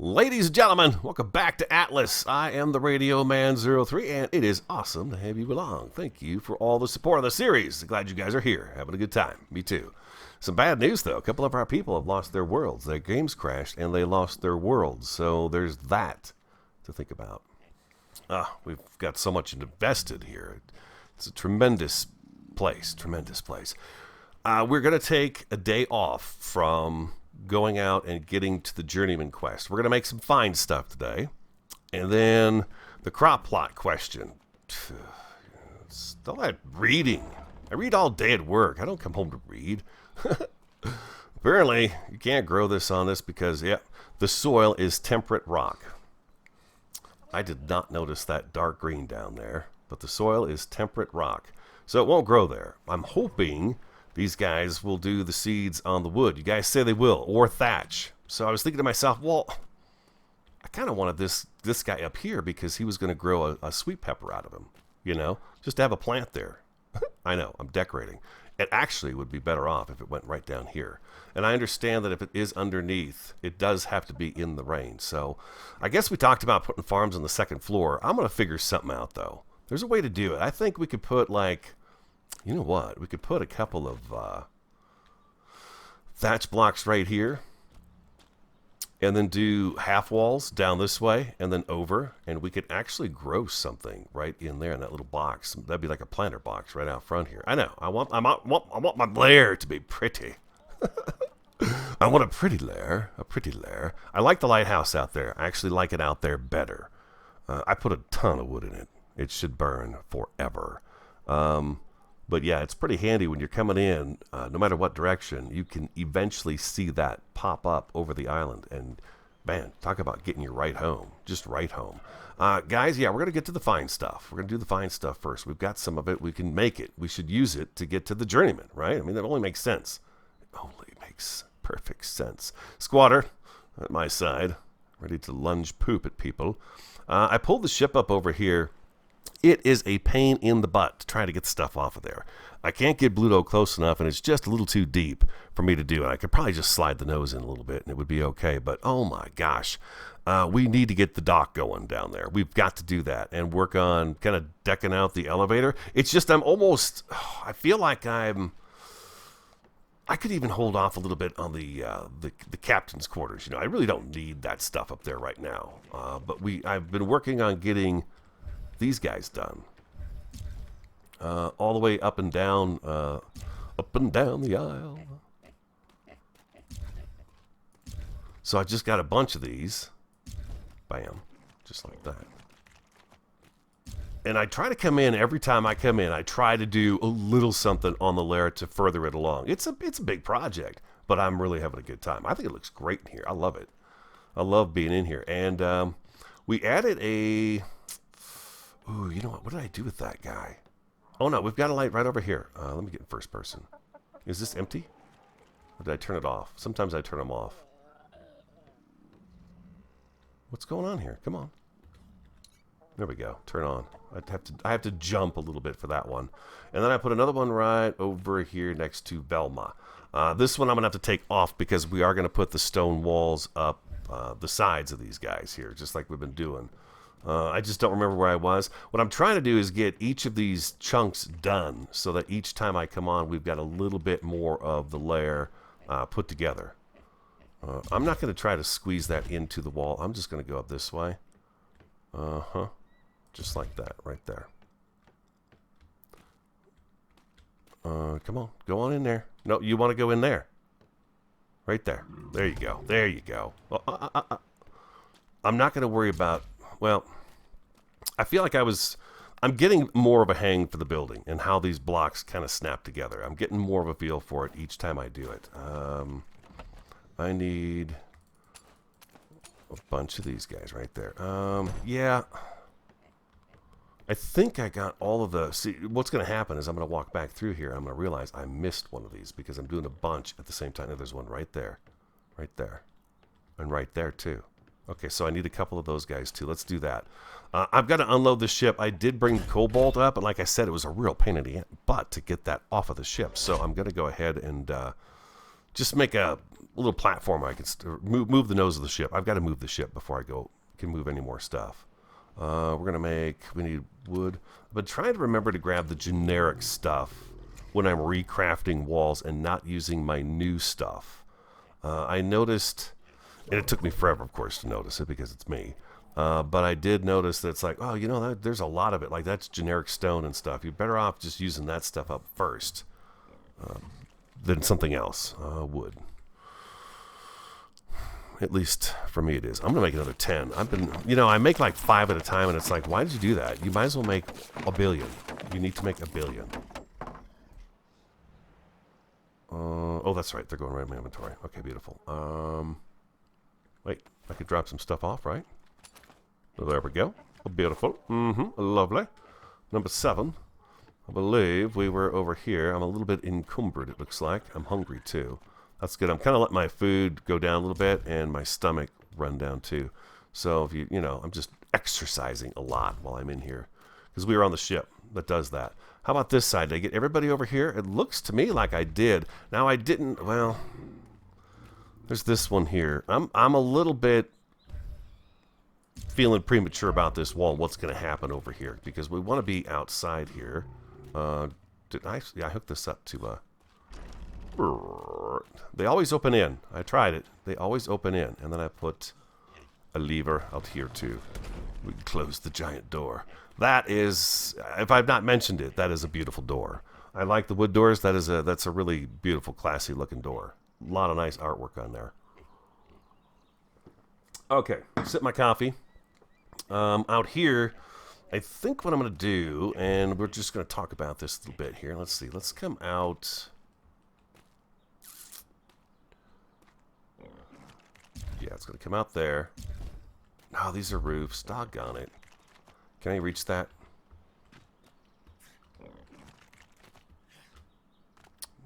Ladies and gentlemen, welcome back to Atlas. I am the Radio Man 03, and it is awesome to have you along. Thank you for all the support on the series. Glad you guys are here, having a good time. Me too. Some bad news, though. A couple of our people have lost their worlds. Their games crashed, and they lost their worlds. So there's that to think about. We've got so much invested here. It's a tremendous place. We're going to take a day off from going out and getting to the journeyman quest. We're going to make some fine stuff today. And then the crop plot question. Still that reading. I read all day at work. I don't come home to read. Apparently, you can't grow this on this because, the soil is temperate rock. I did not notice that dark green down there, but the soil is temperate rock. So it won't grow there. I'm hoping these guys will do the seeds on the wood. You guys say they will, or thatch. So I was thinking to myself, well, I kind of wanted this guy up here because he was going to grow a sweet pepper out of him, just to have a plant there. I know, I'm decorating. It actually would be better off if it went right down here. And I understand that if it is underneath, it does have to be in the rain. So I guess we talked about putting farms on the second floor. I'm going to figure something out, though. There's a way to do it. I think we could put, you know what? We could put a couple of thatch blocks right here. And then do half walls down this way and then over. And we could actually grow something right in there in that little box. That'd be like a planter box right out front here. I know. I want my lair to be pretty. I want a pretty lair. I like the lighthouse out there. I actually like it out there better. I put a ton of wood in it. It should burn forever. But yeah, it's pretty handy when you're coming in, no matter what direction, you can eventually see that pop up over the island. And man, talk about getting you right home. Just right home. Guys, we're going to get to the fine stuff. We're going to do the fine stuff first. We've got some of it. We can make it. We should use it to get to the journeyman, right? I mean, that only makes sense. It only makes perfect sense. Squatter at my side, ready to lunge poop at people. I pulled the ship up over here. It is a pain in the butt to try to get stuff off of there. I can't get Bluto close enough, and it's just a little too deep for me to do. And I could probably just slide the nose in a little bit, and it would be okay. But, oh, my gosh. We need to get the dock going down there. We've got to do that and work on kind of decking out the elevator. It's just I feel like I could even hold off a little bit on the captain's quarters. I really don't need that stuff up there right now. But I've been working on getting these guys done all the way up and down the aisle. So I just got a bunch of these. Bam, just like that. And I try to come in every time I come in. I try to do a little something on the lair to further it along. It's a big project, but I'm really having a good time. I think it looks great in here. I love it. I love being in here. And we added a. Ooh, you know what? What did I do with that guy? Oh, no, we've got a light right over here. Let me get in first person. Is this empty? Or did I turn it off? Sometimes I turn them off. What's going on here? Come on. There we go. Turn on. I have to jump a little bit for that one. And then I put another one right over here next to Velma. This one I'm going to have to take off because we are going to put the stone walls up the sides of these guys here, just like we've been doing. I just don't remember where I was. What I'm trying to do is get each of these chunks done so that each time I come on, we've got a little bit more of the layer put together. I'm not going to try to squeeze that into the wall. I'm just going to go up this way. Just like that, right there. Come on, go on in there. No, you want to go in there. Right there. There you go. There you go. Well, I'm not going to worry about... Well, I feel like I'm getting more of a hang for the building and how these blocks kind of snap together. I'm getting more of a feel for it each time I do it. I need a bunch of these guys right there. Yeah. I think I got all of the... See, what's going to happen is I'm going to walk back through here. I'm going to realize I missed one of these because I'm doing a bunch at the same time. There's one right there. Right there. And right there, too. Okay, so I need a couple of those guys, too. Let's do that. I've got to unload the ship. I did bring the cobalt up, and like I said, it was a real pain in the butt to get that off of the ship. So I'm going to go ahead and just make a little platform I can move the nose of the ship. I've got to move the ship before I can move any more stuff. We need wood. I've been trying to remember to grab the generic stuff when I'm recrafting walls and not using my new stuff. I noticed, and it took me forever, of course, to notice it because it's me. But I did notice that it's like, oh, you know, there's a lot of it. Like, that's generic stone and stuff. You're better off just using that stuff up first than something else. Wood. At least for me it is. I'm going to make another 10. I make like 5 at a time, and it's like, why did you do that? You might as well make a billion. You need to make a billion. Oh, that's right. They're going right in my inventory. Okay, beautiful. Wait, I could drop some stuff off, right? Oh, there we go. Oh, beautiful. Lovely. Number 7. I believe we were over here. I'm a little bit encumbered, it looks like. I'm hungry, too. That's good. I'm kind of letting my food go down a little bit and my stomach run down too. So if I'm just exercising a lot while I'm in here because we were on the ship that does that. How about this side? Did I get everybody over here? It looks to me like I did. Now I didn't. Well, there's this one here. I'm a little bit feeling premature about this wall. What's going to happen over here because we want to be outside here. Yeah, I hooked this up to they always open in. I tried it. They always open in. And then I put a lever out here too. We can close the giant door. That is, if I've not mentioned it, that is a beautiful door. I like the wood doors. That's a really beautiful, classy looking door. A lot of nice artwork on there. Okay, sip my coffee. Out here, I think what I'm going to do, and we're just going to talk about this a little bit here. Let's see. Let's come out. Yeah, it's going to come out there. Oh, these are roofs. Doggone it. Can I reach that?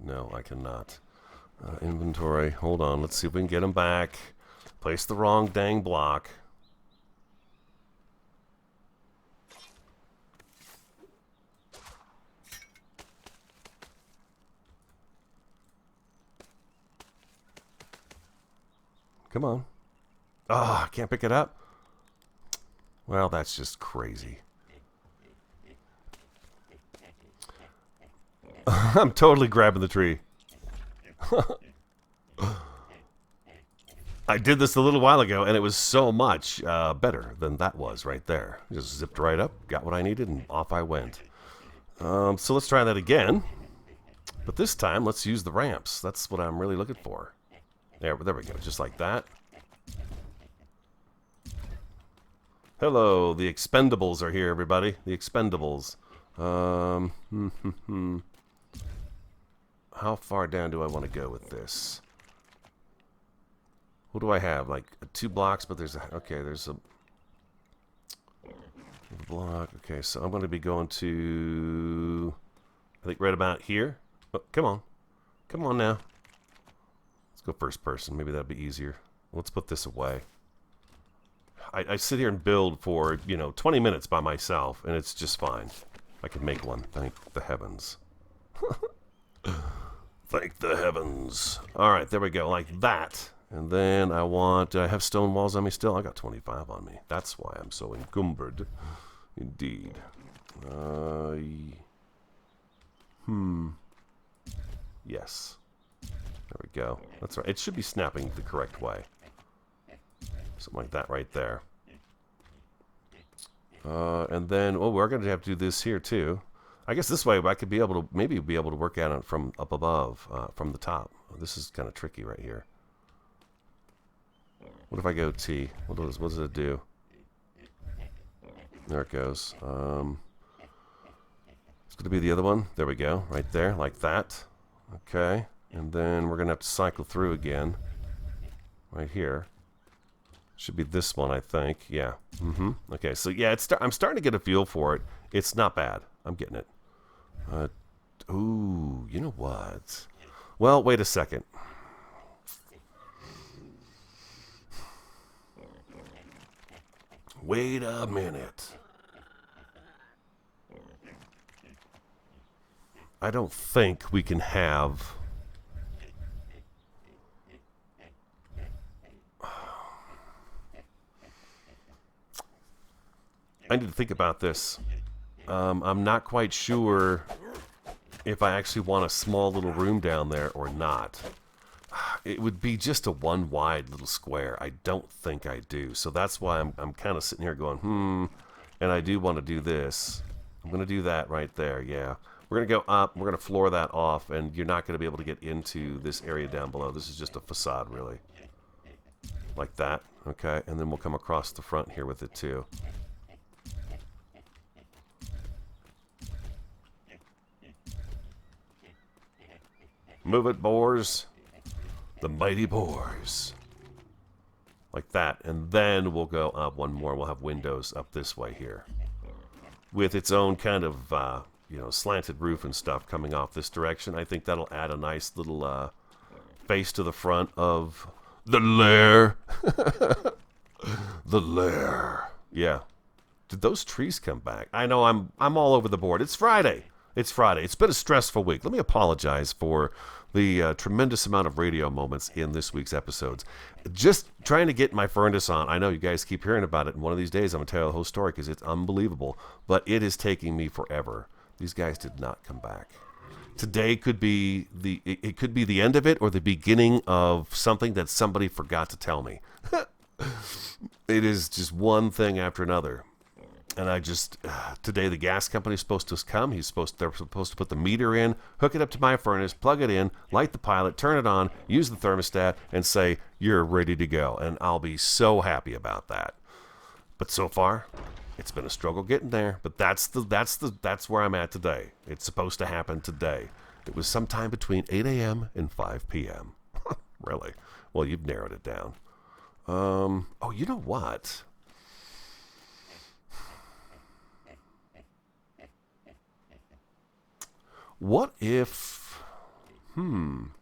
No, I cannot. Inventory. Hold on. Let's see if we can get them back. Place the wrong dang block. Come on. Oh, I can't pick it up. Well, that's just crazy. I'm totally grabbing the tree. I did this a little while ago, and it was so much better than that was right there. Just zipped right up, got what I needed, and off I went. So let's try that again. But this time, let's use the ramps. That's what I'm really looking for. There we go, just like that. Hello, the expendables are here, everybody. The expendables. How far down do I want to go with this? What do I have? Like 2 blocks, but there's a block. Okay, so I'm going to be going to, I think right about here. Oh, come on. Come on now. Let's go first person. Maybe that'll be easier. Let's put this away. I sit here and build for, 20 minutes by myself, and it's just fine. I can make one. Thank the heavens. Thank the heavens. All right, there we go, like that. And then do I have stone walls on me still? I got 25 on me. That's why I'm so encumbered. Indeed. Yes. There we go. That's right. It should be snapping the correct way. Something like that right there. And then, we're going to have to do this here too. I guess this way I could be able to, maybe be able to work at it from up above, from the top. This is kind of tricky right here. What if I go T? What does it do? There it goes. It's going to be the other one. There we go. Right there, like that. Okay. And then we're going to have to cycle through again. Right here. Should be this one, I think. Yeah. Okay, so yeah, I'm starting to get a feel for it. It's not bad. I'm getting it. Ooh, you know what? Well, wait a second. Wait a minute. I don't think we can have I need to think about this. I'm not quite sure if I actually want a small little room down there or not. It would be just a one wide little square. I don't think I do. So that's why I'm kind of sitting here going, and I do want to do this. I'm going to do that right there, yeah. We're going to go up, we're going to floor that off, and you're not going to be able to get into this area down below. This is just a facade, really. Like that, okay? And then we'll come across the front here with it, too. Move it, boars. The mighty boars. Like that. And then we'll go up one more. We'll have windows up this way here. With its own kind of, slanted roof and stuff coming off this direction. I think that'll add a nice little face to the front of the lair. The lair. Yeah. Did those trees come back? I know I'm all over the board. It's Friday. It's Friday. It's been a stressful week. Let me apologize for the tremendous amount of radio moments in this week's episodes. Just trying to get my furnace on. I know you guys keep hearing about it, and one of these days I'm going to tell you the whole story because it's unbelievable. But it is taking me forever. These guys did not come back. Today could be it could be the end of it or the beginning of something that somebody forgot to tell me. It is just one thing after another. And I just, today the gas company's supposed to come. They're supposed to put the meter in, hook it up to my furnace, plug it in, light the pilot, turn it on, use the thermostat, and say, you're ready to go. And I'll be so happy about that. But so far, it's been a struggle getting there. But that's where I'm at today. It's supposed to happen today. It was sometime between 8 a.m. and 5 p.m. Really? Well, you've narrowed it down. Oh, you know what? What if, I'm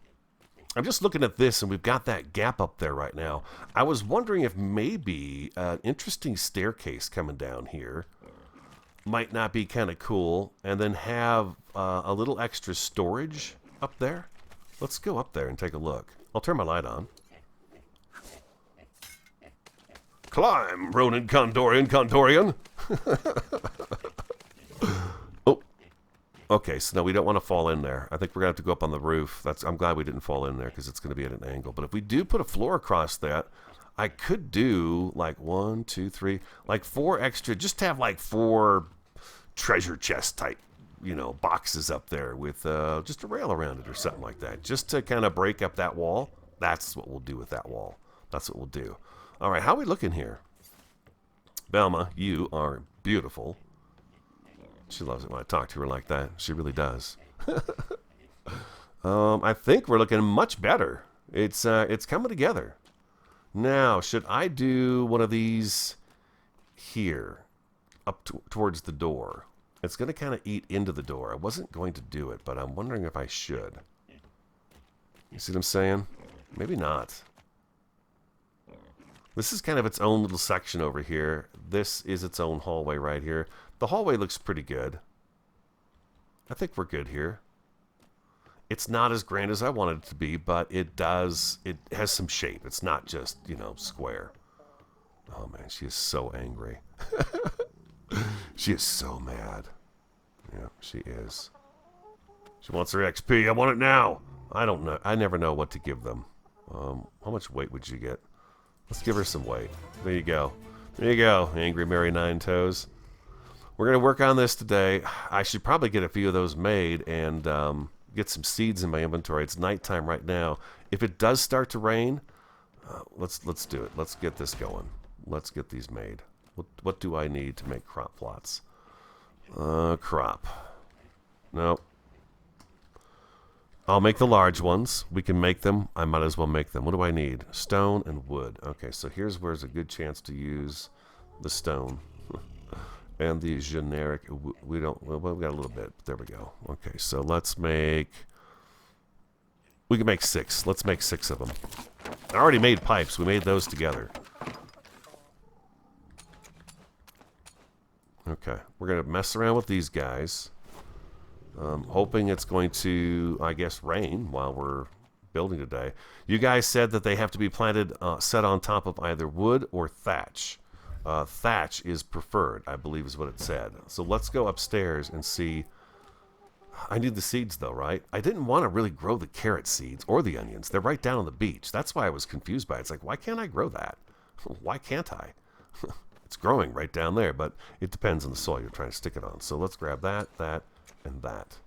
just looking at this and we've got that gap up there right now. I was wondering if maybe an interesting staircase coming down here might not be kind of cool and then have a little extra storage up there. Let's go up there and take a look. I'll turn my light on. Climb, Ronin Condorian. Okay, so no, we don't want to fall in there. I think we're going to have to go up on the roof. I'm glad we didn't fall in there because it's going to be at an angle. But if we do put a floor across that, I could do like 1, 2, 3, like 4 extra, just to have like 4 treasure chest type, boxes up there with just a rail around it or something like that. Just to kind of break up that wall. That's what we'll do with that wall. That's what we'll do. All right, how are we looking here? Velma, you are beautiful. She loves it when I talk to her like that. She really does. I think we're looking much better. It's coming together. Now, should I do one of these here, up towards the door? It's going to kind of eat into the door. I wasn't going to do it, but I'm wondering if I should. You see what I'm saying? Maybe not. This is kind of its own little section over here. This is its own hallway right here. The hallway looks pretty good. I think we're good here. It's not as grand as I wanted it to be, but it has some shape. It's not just, square. Oh man, she is so angry. She is so mad. Yeah, she is. She wants her XP. I want it now. I don't know. I never know what to give them. How much weight would you get? Let's give her some weight. There you go. There you go, Angry Mary Nine Toes. We're going to work on this today. I should probably get a few of those made and get some seeds in my inventory. It's nighttime right now. If it does start to rain, let's do it. Let's get this going. Let's get these made. What do I need to make crop plots? Crop. No. I'll make the large ones. We can make them. I might as well make them. What do I need? Stone and wood. Okay, so here's where's a good chance to use the stone. And the generic, we don't, well, we got a little bit. There we go. Okay, so let's make, we can make 6. Let's make 6 of them. I already made pipes. We made those together. Okay, we're going to mess around with these guys. Hoping it's going to, I guess, rain while we're building today. You guys said that they have to be planted, set on top of either wood or thatch. thatch is preferred, I believe is what it said. So let's go upstairs and see. I need the seeds though, right? I didn't want to really grow the carrot seeds or the onions. They're right down on the beach. That's why I was confused by it. It's like, why can't I grow that? Why can't I? It's growing right down there, but it depends on the soil you're trying to stick it on. So let's grab that, and that.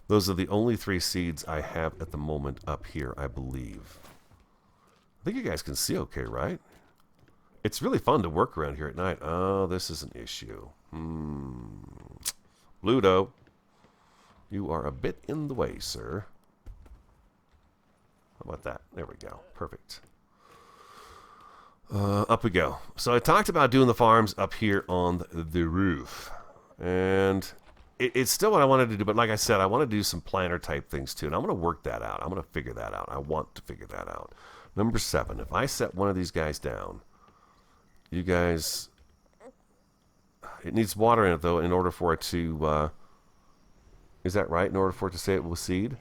Those are the only 3 seeds I have at the moment up here, I believe. I think you guys can see okay, right? It's really fun to work around here at night. Oh, this is an issue. Ludo, you are a bit in the way, sir. How about that? There we go. Perfect. Up we go. So I talked about doing the farms up here on the roof. And it's still what I wanted to do, but like I said, I want to do some planter type things too. And I'm going to work that out. I'm going to figure that out. I want to figure that out. Number 7, if I set one of these guys down, you guys, it needs water in it though in order for it to, is that right? In order for it to say it will seed?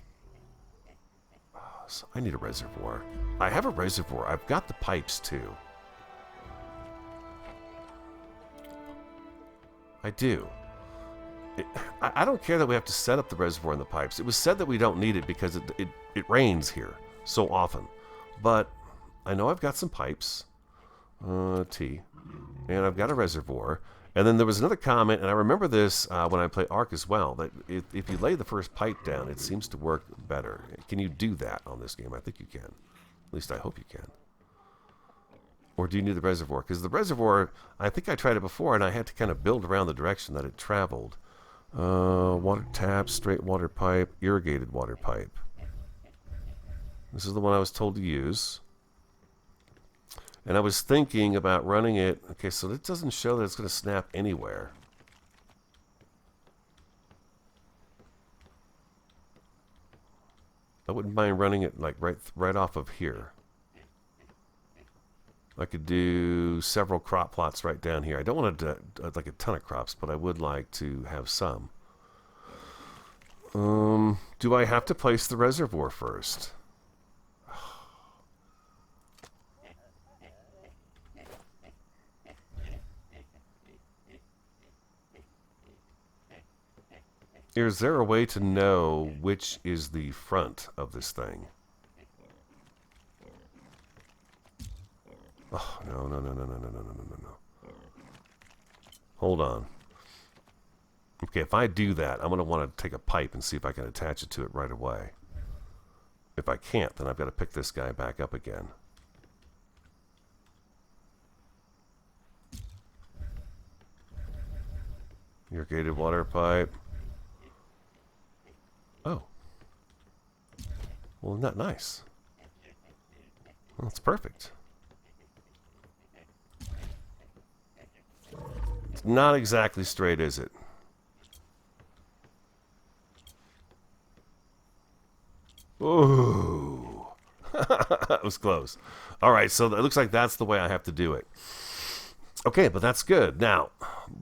So I need a reservoir. I have a reservoir. I've got the pipes too. I do. I don't care that we have to set up the reservoir and the pipes. It was said that we don't need it because it rains here so often. But I know I've got some pipes. T. And I've got a reservoir. And then there was another comment, and I remember this when I play Ark as well, that if you lay the first pipe down, it seems to work better. Can you do that on this game? I think you can. At least I hope you can. Or do you need the reservoir? Because the reservoir, I think I tried it before, and I had to kind of build around the direction that it traveled. Water tap, straight water pipe, irrigated water pipe. This is the one I was told to use. And I was thinking about running it. Okay, so it doesn't show that it's going to snap anywhere. I wouldn't mind running it like right off of here. I could do several crop plots right down here. I don't want to do like a ton of crops, but I would like to have some. Do I have to place the reservoir first? Is there a way to know which is the front of this thing? Oh, no. Hold on. Okay, if I do that, I'm going to want to take a pipe and see if I can attach it to it right away. If I can't, then I've got to pick this guy back up again. Irrigated water pipe. Oh. Well, isn't that nice? Well, that's perfect. It's not exactly straight, is it? Ooh. That was close. All right, so it looks like that's the way I have to do it. Okay, but that's good. Now,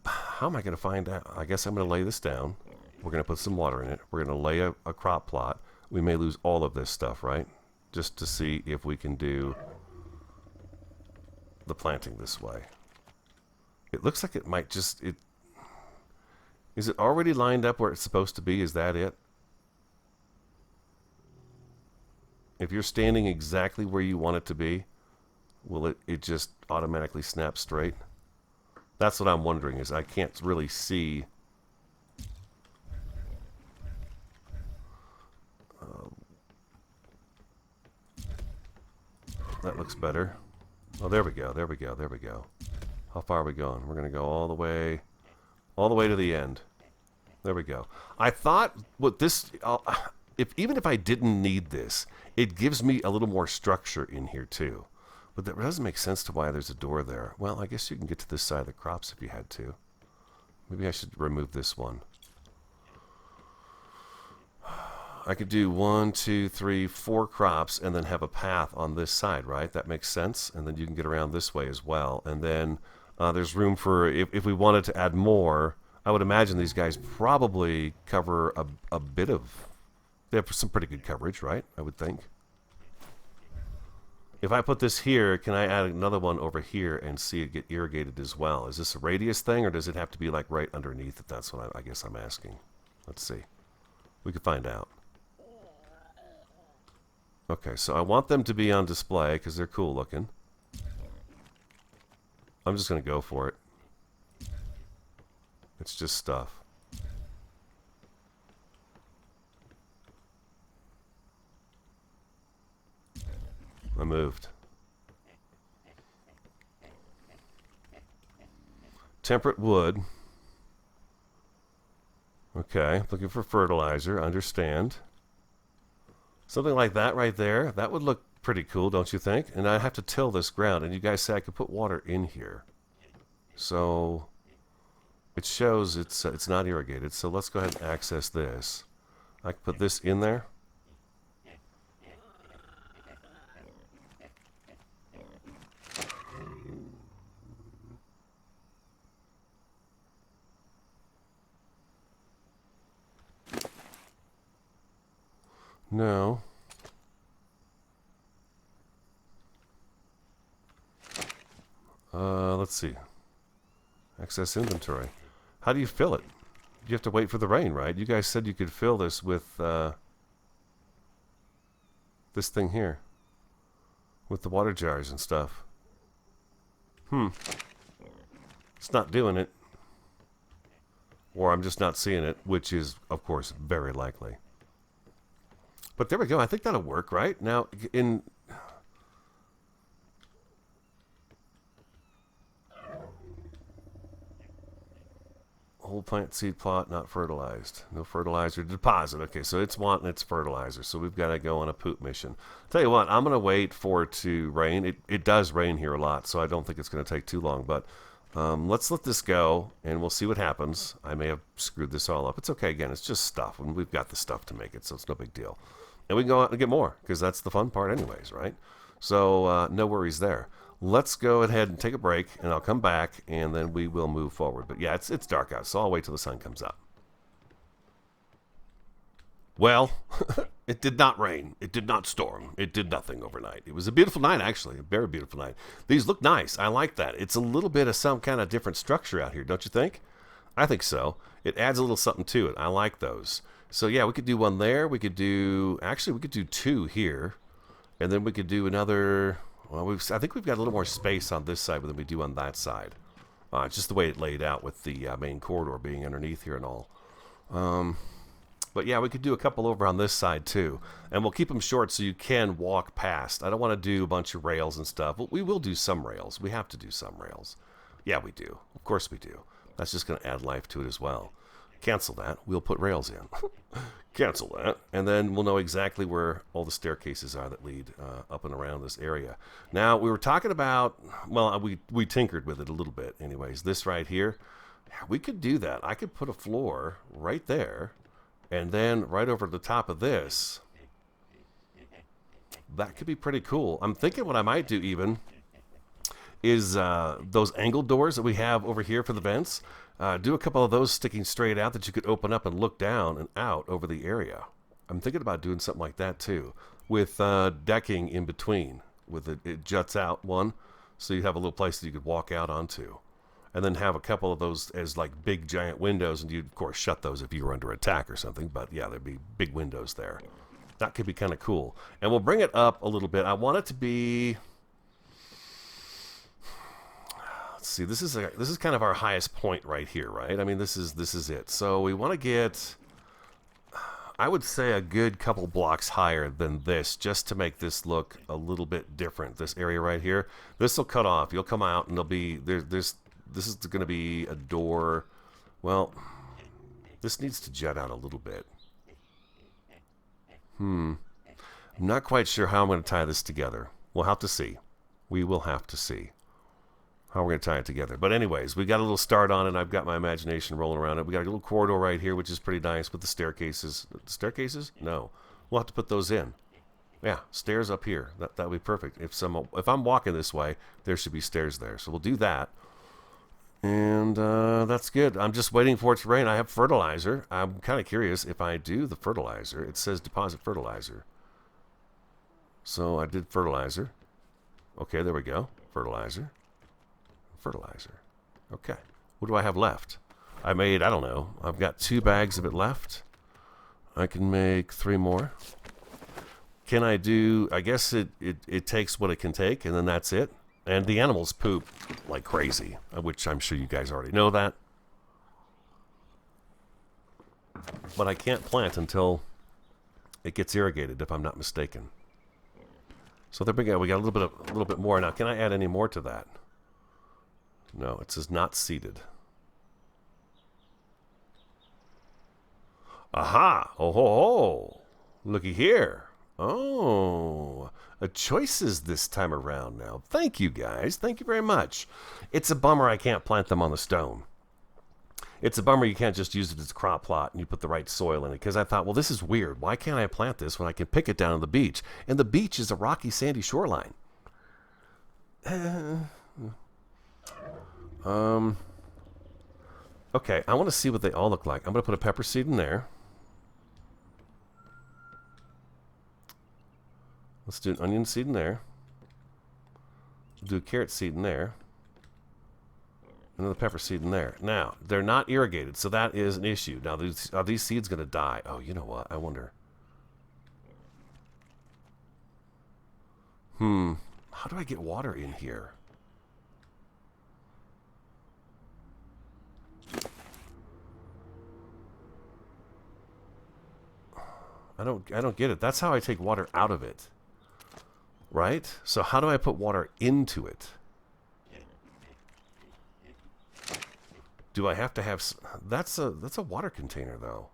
how am I going to find out? I guess I'm going to lay this down. We're going to put some water in it. We're going to lay a crop plot. We may lose all of this stuff, right? Just to see if we can do the planting this way. It looks like it might just... Is it already lined up where it's supposed to be? Is that it? If you're standing exactly where you want it to be, will it just automatically snap straight? That's what I'm wondering, is I can't really see... That looks better. Oh, there we go. How far are we going? We're going to go all the way to the end. There we go. I thought what this, even if I didn't need this, it gives me a little more structure in here too. But that doesn't make sense to why there's a door there. Well, I guess you can get to this side of the crops if you had to. Maybe I should remove this one. I could do 1, 2, 3, 4 crops and then have a path on this side, right? That makes sense. And then you can get around this way as well. And then there's room for, if we wanted to add more, I would imagine these guys probably cover a bit of, they have some pretty good coverage, right? I would think. if I put this here, can I add another one over here and see it get irrigated as well? Is this a radius thing, or does it have to be like right underneath it? That's what I guess I'm asking. Let's see. We can find out. Okay, so I want them to be on display because they're cool looking. I'm just going to go for it. It's just stuff. I moved. Temperate wood. Okay, looking for fertilizer. Understand. Something like that right there. That would look pretty cool, don't you think? And I have to till this ground. And you guys say I could put water in here. So it shows it's not irrigated. So let's go ahead and access this. I can put this in there. No. Let's see. Access inventory. How do you fill it? You have to wait for the rain, right? You guys said you could fill this with this thing here. With the water jars and stuff. It's not doing it. Or I'm just not seeing it, which is, of course, very likely. But there we go. I think that'll work, right? Now, in... Whole plant seed plot not fertilized. No fertilizer deposit. Okay, so it's wanting its fertilizer. So we've got to go on a poop mission. Tell you what, I'm going to wait for it to rain. It does rain here a lot, so I don't think it's going to take too long. But let's let this go, and we'll see what happens. I may have screwed this all up. It's okay. Again, it's just stuff, and we've got the stuff to make it, so it's no big deal. And we can go out and get more, because that's the fun part anyways, right? So no worries there. Let's go ahead and take a break, and I'll come back, and then we will move forward. But yeah, it's dark out, so I'll wait till the sun comes up. Well, it did not rain. It did not storm. It did nothing overnight. It was a beautiful night, actually, a very beautiful night. These look nice. I like that. It's a little bit of some kind of different structure out here, don't you think? I think so. It adds a little something to it. I like those. So yeah, we could do one there. We could do, actually, we could do two here. And then we could do another, well, I think we've got a little more space on this side than we do on that side. It's just the way it laid out with the main corridor being underneath here and all. But yeah, we could do a couple over on this side too. And we'll keep them short so you can walk past. I don't want to do a bunch of rails and stuff. But we will do some rails. We have to do some rails. Yeah, we do. Of course we do. That's just going to add life to it as well. Cancel that. We'll put rails in. Cancel that. And then we'll know exactly where all the staircases are that lead up and around this area. Now, we were talking about, well, we tinkered with it a little bit anyways. This right here, we could do that. I could put a floor right there. And then right over the top of this. That could be pretty cool. I'm thinking what I might do even is those angled doors that we have over here for the vents. Do a couple of those sticking straight out that you could open up and look down and out over the area. I'm thinking about doing something like that too, with decking in between. With it juts out one, so you have a little place that you could walk out onto, and then have a couple of those as like big giant windows, and you'd of course shut those if you were under attack or something. But yeah, there'd be big windows there. That could be kind of cool, and we'll bring it up a little bit. I want it to be. See, this is kind of our highest point right here, right? I mean, this is it. So we want to get, I would say, a good couple blocks higher than this, just to make this look a little bit different. This area right here, this will cut off. You'll come out and there'll be this is going to be a door. Well, this needs to jut out a little bit. I'm not quite sure how I'm going to tie this together. We'll have to see. We will have to see how we're going to tie it together. But anyways, we got a little start on it. I've got my imagination rolling around it. We got a little corridor right here, which is pretty nice with the staircases. Staircases? No. We'll have to put those in. Yeah, stairs up here. That would be perfect. If I'm walking this way, there should be stairs there. So we'll do that. And that's good. I'm just waiting for it to rain. I have fertilizer. I'm kind of curious if I do the fertilizer. It says deposit fertilizer. So I did fertilizer. Okay, there we go. Fertilizer. Fertilizer. Okay. What do I have left? I don't know. I've got 2 bags of it left. I can make 3 more. Can I do... I guess it takes what it can take, and then that's it. And the animals poop like crazy, which I'm sure you guys already know that. But I can't plant until it gets irrigated, if I'm not mistaken. So there we go. We got a little bit more now. Can I add any more to that? No, it says not seeded. Aha! Oh ho ho! Looky here. Oh, choices this time around now. Thank you guys. Thank you very much. It's a bummer I can't plant them on the stone. It's a bummer you can't just use it as a crop plot and you put the right soil in it. Because I thought, well, this is weird. Why can't I plant this when I can pick it down on the beach? And the beach is a rocky, sandy shoreline. Okay, I want to see what they all look like. I'm going to put a pepper seed in there. Let's do an onion seed in there. We'll do a carrot seed in there. Another pepper seed in there. Now, they're not irrigated, so that is an issue. Now, are these seeds going to die? Oh, you know what? I wonder. How do I get water in here? I don't get it. That's how I take water out of it. Right? So how do I put water into it? Do I have to have... That's a water container, though.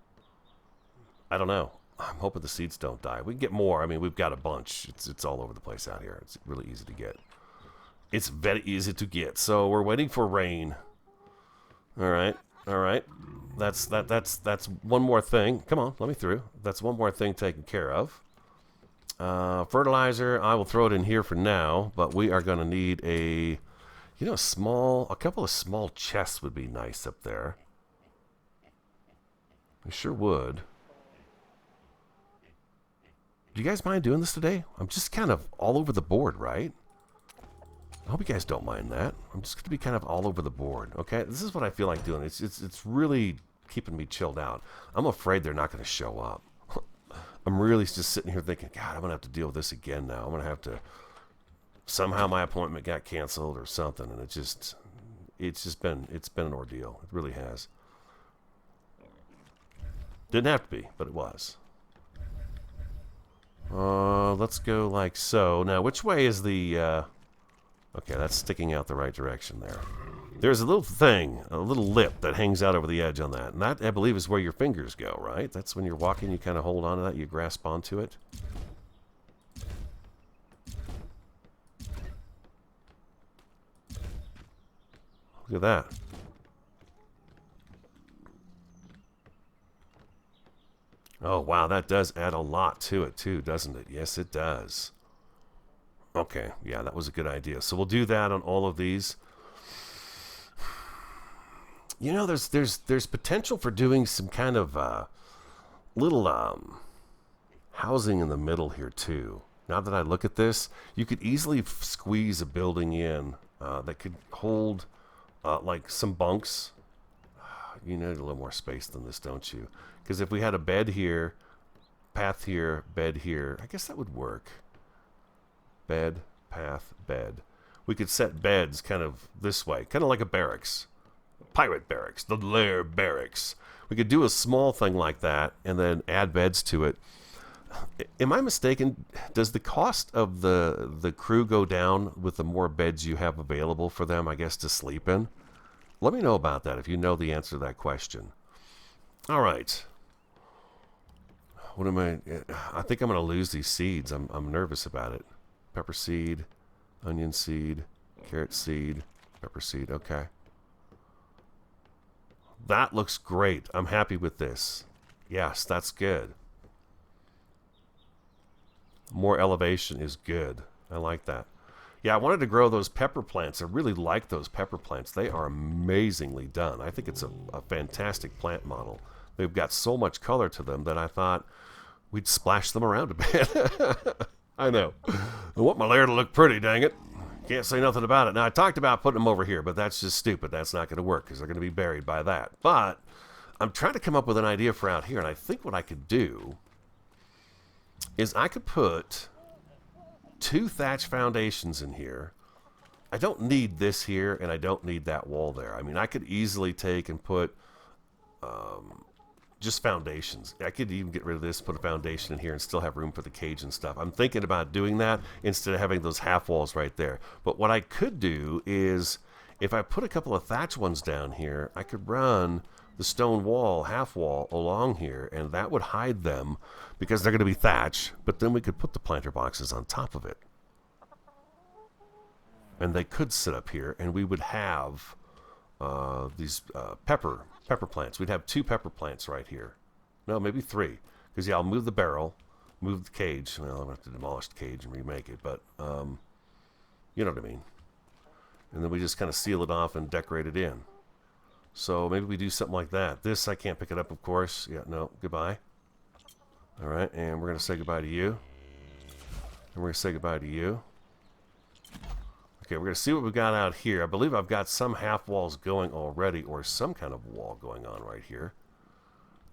I don't know. I'm hoping the seeds don't die. We can get more. I mean, we've got a bunch. It's all over the place out here. It's really easy to get. It's very easy to get. So we're waiting for rain. All right. All right. That's one more thing. Come on, let me through. That's one more thing taken care of. Fertilizer, I will throw it in here for now, but we are going to need a couple of small chests would be nice up there. I sure would. Do you guys mind doing this today? I'm just kind of all over the board, right? I hope you guys don't mind that. I'm just going to be kind of all over the board, okay? This is what I feel like doing. It's really keeping me chilled out. I'm afraid they're not going to show up. I'm really just sitting here thinking, God, I'm going to have to deal with this again now. I'm going to have to... Somehow my appointment got canceled or something, and it's been an ordeal. It really has. Didn't have to be, but it was. Let's go like so. Now, which way is the... Okay, that's sticking out the right direction there. There's a little thing, a little lip that hangs out over the edge on that. And that, I believe, is where your fingers go, right? That's when you're walking, you kind of hold on to that, you grasp onto it. Look at that. Oh, wow, that does add a lot to it, too, doesn't it? Yes, it does. Okay, yeah, that was a good idea. So we'll do that on all of these. You know, there's potential for doing some kind of little housing in the middle here, too. Now that I look at this, you could easily squeeze a building in that could hold like some bunks. You need a little more space than this, don't you? Because if we had a bed here, path here, bed here, I guess that would work. Bed, path, bed. We could set beds kind of this way, kind of like a barracks. Pirate barracks, the lair barracks. We could do a small thing like that and then add beds to it. Am I mistaken? Does the cost of the crew go down with the more beds you have available for them, I guess, to sleep in? Let me know about that if you know the answer to that question. All right. What am I think I'm going to lose these seeds. I'm nervous about it. Pepper seed, onion seed, carrot seed, pepper seed. Okay. That looks great. I'm happy with this. Yes, that's good. More elevation is good. I like that. Yeah, I wanted to grow those pepper plants. I really like those pepper plants. They are amazingly done. I think it's a fantastic plant model. They've got so much color to them that I thought we'd splash them around a bit. I know. I want my lair to look pretty, dang it. Can't say nothing about it. Now, I talked about putting them over here, but that's just stupid. That's not going to work because they're going to be buried by that. But I'm trying to come up with an idea for out here, and I think what I could do is I could put 2 thatch foundations in here. I don't need this here, and I don't need that wall there. I mean, I could easily take and put just foundations. I could even get rid of this, put a foundation in here, and still have room for the cage and stuff. I'm thinking about doing that instead of having those half walls right there. But what I could do is, if I put a couple of thatch ones down here, I could run the stone wall, half wall, along here, and that would hide them because they're going to be thatch. But then we could put the planter boxes on top of it. And they could sit up here, and we would have these pepper plants. We'd have 2 pepper plants right here. No, maybe 3. Because, yeah, I'll move the barrel, move the cage. Well, I'll have to demolish the cage and remake it, but you know what I mean. And then we just kind of seal it off and decorate it in. So maybe we do something like that. This, I can't pick it up, of course. Yeah, no, goodbye. All right, and we're going to say goodbye to you. And we're going to say goodbye to you. Okay, we're going to see what we got out here. I believe I've got some half walls going already, or some kind of wall going on right here.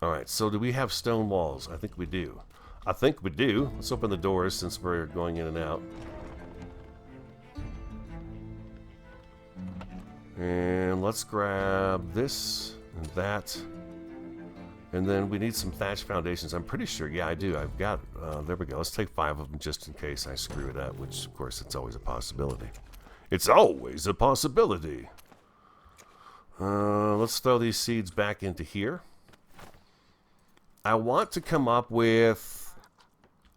All right, so do we have stone walls? I think we do. I think we do. Let's open the doors since we're going in and out. And let's grab this and that. And then we need some thatch foundations. I'm pretty sure, yeah, I do. I've got, there we go. Let's take 5 of them just in case I screw it up, which, of course, it's always a possibility. It's always a possibility. Let's throw these seeds back into here. I want to come up with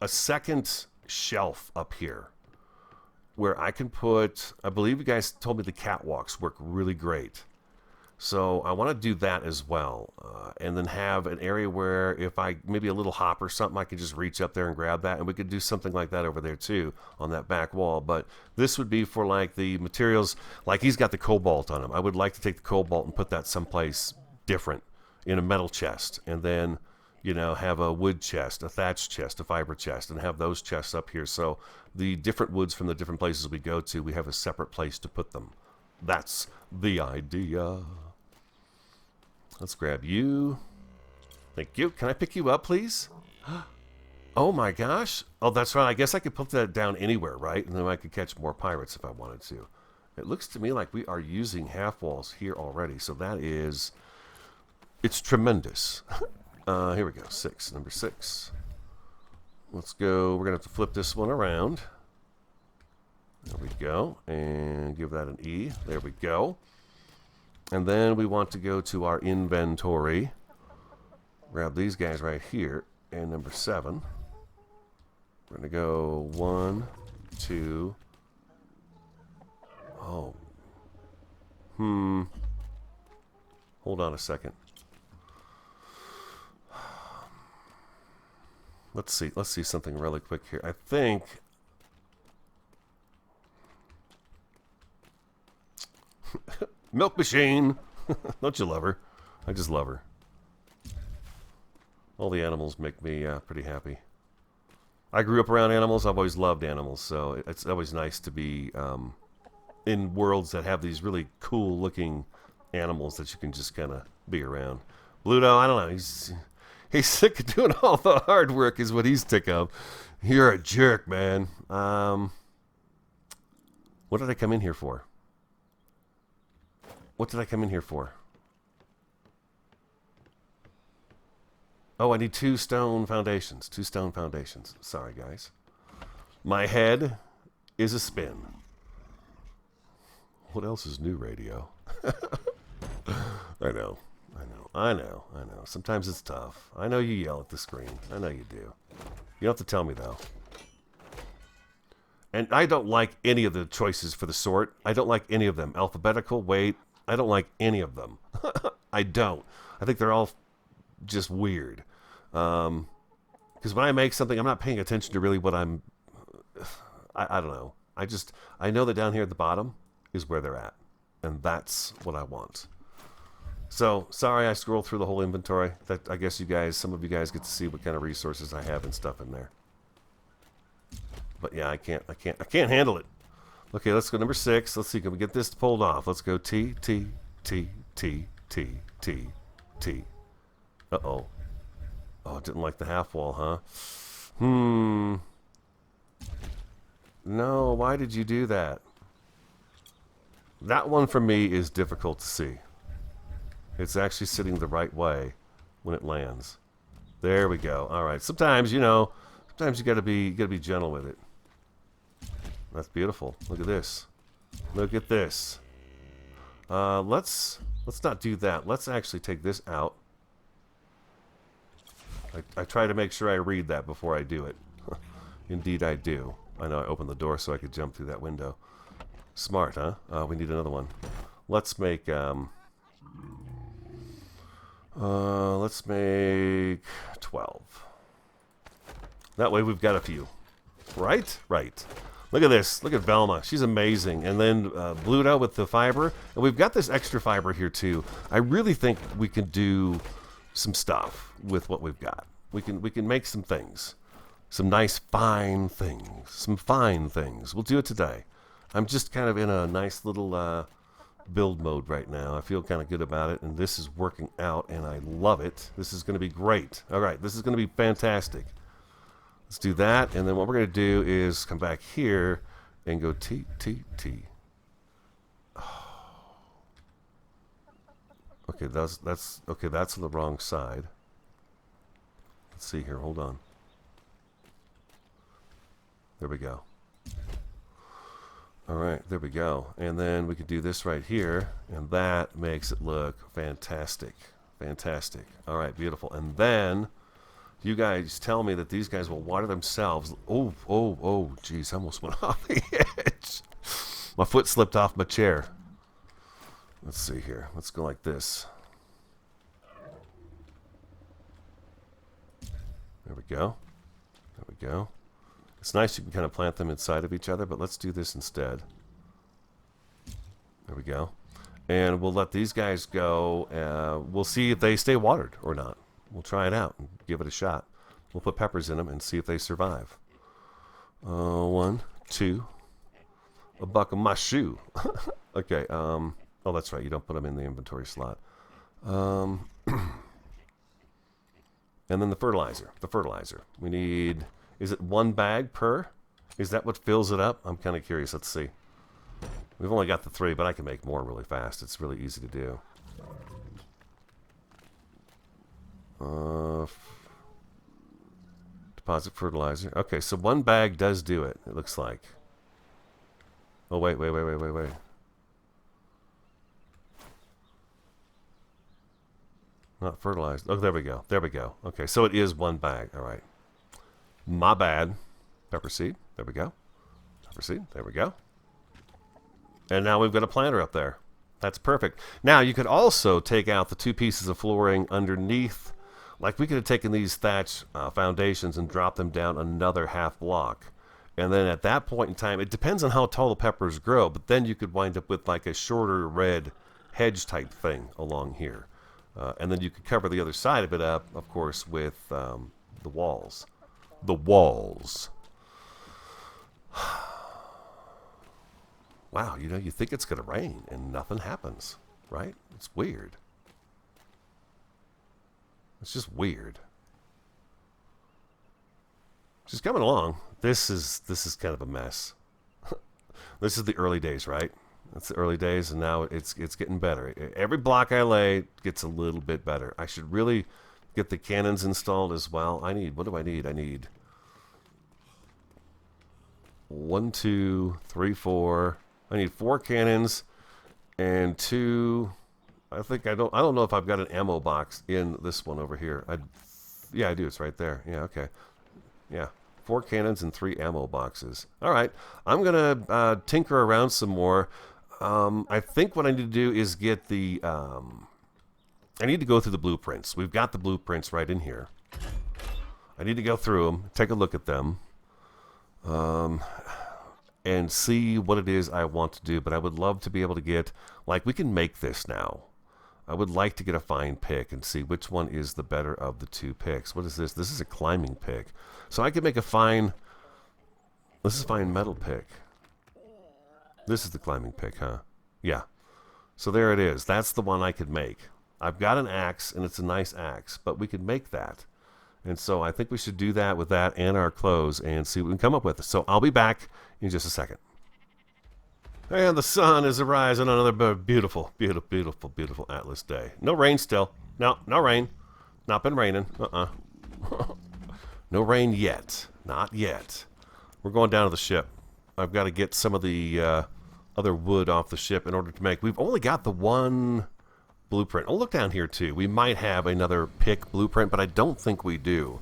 a second shelf up here where I can put, I believe you guys told me the catwalks work really great. So I want to do that as well. And then have an area where if I, maybe a little hop or something, I can just reach up there and grab that. And we could do something like that over there too on that back wall. But this would be for like the materials, like he's got the cobalt on him. I would like to take the cobalt and put that someplace different in a metal chest. And then, you know, have a wood chest, a thatch chest, a fiber chest, and have those chests up here. So the different woods from the different places we go to, we have a separate place to put them. That's the idea. Let's grab you. Thank you. Can I pick you up, please? Oh my gosh. Oh, that's right. I guess I could put that down anywhere, right? And then I could catch more pirates if I wanted to. It looks to me like we are using half walls here already. So that is, it's tremendous. Here we go. 6, number 6. Let's go. We're going to have to flip this one around. There we go. And give that an E. There we go. And then we want to go to our inventory. Grab these guys right here. And number 7. We're going to go 1, 2. Oh. Hold on a second. Let's see something really quick here. I think milk machine. Don't you love her? I just love her. All the animals make me pretty happy. I grew up around animals. I've always loved animals, so it's always nice to be in worlds that have these really cool looking animals that you can just kind of be around. Bluto, I don't know. He's sick of doing all the hard work is what he's sick of. You're a jerk, man. What did I come in here for? What did I come in here for? Oh, I need 2 stone foundations. 2 stone foundations. Sorry, guys. My head is a spin. What else is new, radio? I know. Sometimes it's tough. I know you yell at the screen. I know you do. You don't have to tell me, though. And I don't like any of the choices for the sort. I don't like any of them. Alphabetical, wait. I don't like any of them. I don't. I think they're all just weird. Because when I make something, I'm not paying attention to really what I'm... I don't know. I know that down here at the bottom is where they're at. And that's what I want. So, sorry I scrolled through the whole inventory. I guess some of you guys get to see what kind of resources I have and stuff in there. But yeah, I can't handle it. Okay, let's go number 6. Let's see, can we get this pulled off? Let's go T, T, T, T, T, T, T. Uh-oh. Oh, didn't like the half wall, huh? No, why did you do that? That one for me is difficult to see. It's actually sitting the right way when it lands. There we go. All right. Sometimes, you know, sometimes you gotta be gentle with it. That's beautiful. Look at this. Look at this. Let's not do that. Let's actually take this out. I try to make sure I read that before I do it. Indeed, I do. I know I opened the door so I could jump through that window. Smart, huh? We need another one. Let's make 12. That way we've got a few. Right? Right. Look at this. Look at Velma. She's amazing. And then Bluto with the fiber. And we've got this extra fiber here too. I really think we can do some stuff with what we've got. We can make some things. Some nice fine things. Some fine things. We'll do it today. I'm just kind of in a nice little build mode right now. I feel kind of good about it, and this is working out, and I love it. This is going to be great. All right, this is going to be fantastic. Let's do that, and then what we're going to do is come back here and go T, T, T. Oh. Okay, that's okay. That's on the wrong side. Let's see here. Hold on. There we go. All right, there we go. And then we could do this right here, and that makes it look fantastic. Fantastic. All right, beautiful. And then you guys tell me that these guys will water themselves. Oh, oh, oh, geez, I almost went off the edge. My foot slipped off my chair. Let's see here. Let's go like this. There we go. There we go. It's nice you can kind of plant them inside of each other, but let's do this instead. There we go. And we'll let these guys go. We'll see if they stay watered or not. We'll try it out and give it a shot. We'll put peppers in them and see if they survive. 1, 2. A buck of my shoe. Okay. Oh, that's right. You don't put them in the inventory slot. And then the fertilizer. The fertilizer. We need... Is it 1 bag per? Is that what fills it up? I'm kind of curious. Let's see. We've only got the 3, but I can make more really fast. It's really easy to do. Deposit fertilizer. Okay, so 1 bag does do it, it looks like. Oh, wait. Not fertilized. Oh, there we go. There we go. Okay, so it is 1 bag. All right. My bad. Pepper seed. There we go. Pepper seed. There we go. And now we've got a planter up there. That's perfect. Now, you could also take out the 2 pieces of flooring underneath. Like, we could have taken these thatch foundations and dropped them down another half block. And then at that point in time, it depends on how tall the peppers grow, but then you could wind up with like a shorter red hedge type thing along here. And then you could cover the other side of it up, of course, with the walls. The walls. Wow, you know, you think it's going to rain and nothing happens, right? It's weird. It's just weird. Just coming along. This is kind of a mess. This is the early days, right? It's the early days, and now it's getting better. Every block I lay gets a little bit better. I should really get the cannons installed as well. What do I need? I need 1, 2, 3, 4. I need 4 cannons and 2. I don't know if I've got an ammo box in this one over here. Yeah, I do. It's right there. Yeah, okay. Yeah, 4 cannons and 3 ammo boxes. All right, I'm gonna tinker around some more. I think what I need to do is get the. I need to go through the blueprints. We've got the blueprints right in here. I need to go through them, take a look at them, and see what it is I want to do. But I would love to be able to get, like, we can make this now. I would like to get a fine pick and see which one is the better of the 2 picks. What is this? This is a climbing pick. So I could make a fine, this is a fine metal pick. This is the climbing pick, huh? Yeah. So there it is. That's the one I could make. I've got an axe, and it's a nice axe, but we could make that. And so I think we should do that with that and our clothes and see what we can come up with. So I'll be back in just a second. And the sun is arising on another beautiful, beautiful, beautiful, beautiful Atlas day. No rain still. No rain. Not been raining. No rain yet. Not yet. We're going down to the ship. I've got to get some of the other wood off the ship in order to make... We've only got the one blueprint. Oh, look down here, too. We might have another pick blueprint, but I don't think we do.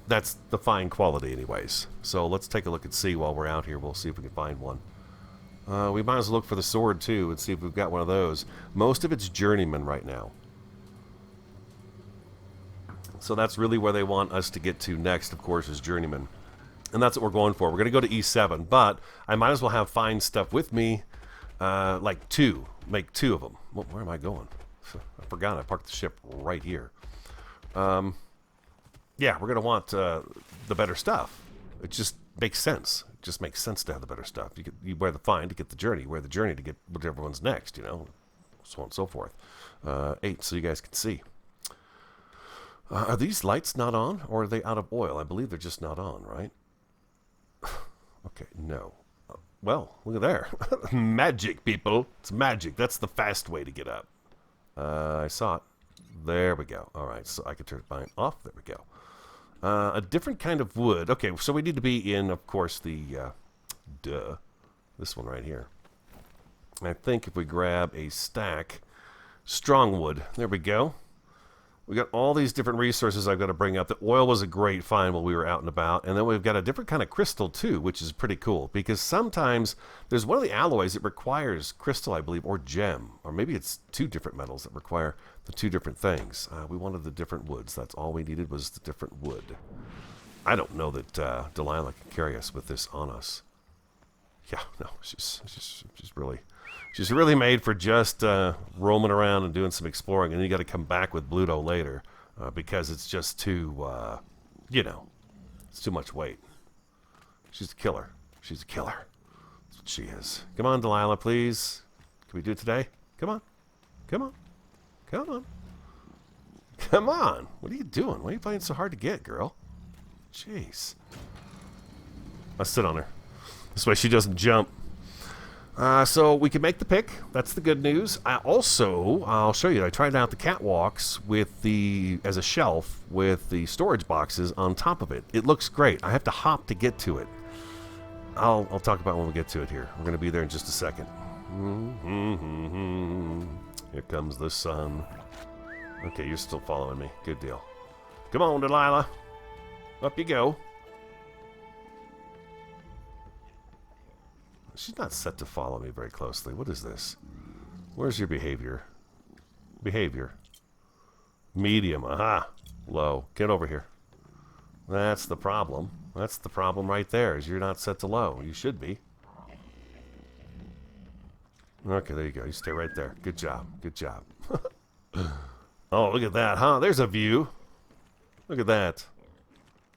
That's the fine quality anyways. So let's take a look and see while we're out here. We'll see if we can find one. We might as well look for the sword, too, and see if we've got one of those. Most of it's journeyman right now. So that's really where they want us to get to next, of course, is journeyman. And that's what we're going for. We're going to go to E7, but I might as well have fine stuff with me, like two. Make two of them. Well, where am I going? I forgot I parked the ship right here. Yeah, we're going to want the better stuff. It just makes sense. It just makes sense to have the better stuff. You wear the fine to get the journey. You wear the journey to get whatever one's next, you know, so on and so forth. 8, so you guys can see. Are these lights not on, or are they out of oil? I believe they're just not on, right? Okay, no. Well, look at there. Magic, people. It's magic. That's the fast way to get up. I saw it. There we go. All right, so I can turn mine off. There we go. A different kind of wood. Okay, so we need to be in, of course, the... this one right here. I think if we grab a stack, strong wood. There we go. We got all these different resources I've got to bring up. The oil was a great find while we were out and about. And then we've got a different kind of crystal, too, which is pretty cool. Because sometimes there's one of the alloys that requires crystal, I believe, or gem. Or maybe it's 2 different metals that require the 2 different things. We wanted the different woods. That's all we needed was the different wood. I don't know that Delilah can carry us with this on us. Yeah, no, she's really... She's really made for just roaming around and doing some exploring, and then you got to come back with Bluto later because it's just too, you know, it's too much weight. She's a killer. She's a killer. That's what she is. Come on, Delilah, please. Can we do it today? Come on. Come on. Come on. Come on. What are you doing? Why are you playing so hard to get, girl? Jeez. I'll sit on her. This way she doesn't jump. So we can make the pick. That's the good news. I'll show you. I tried out the catwalks with as a shelf with the storage boxes on top of it. It looks great. I have to hop to get to it. I'll talk about when we get to it here. We're going to be there in just a second. Here comes the sun. Okay, you're still following me. Good deal. Come on, Delilah. Up you go. She's not set to follow me very closely. What is this? Where's your behavior? Behavior. Medium. Aha. Low. Get over here. That's the problem. That's the problem right there, is you're not set to low. You should be. Okay, there you go. You stay right there. Good job. Good job. Oh, look at that, huh? There's a view. Look at that.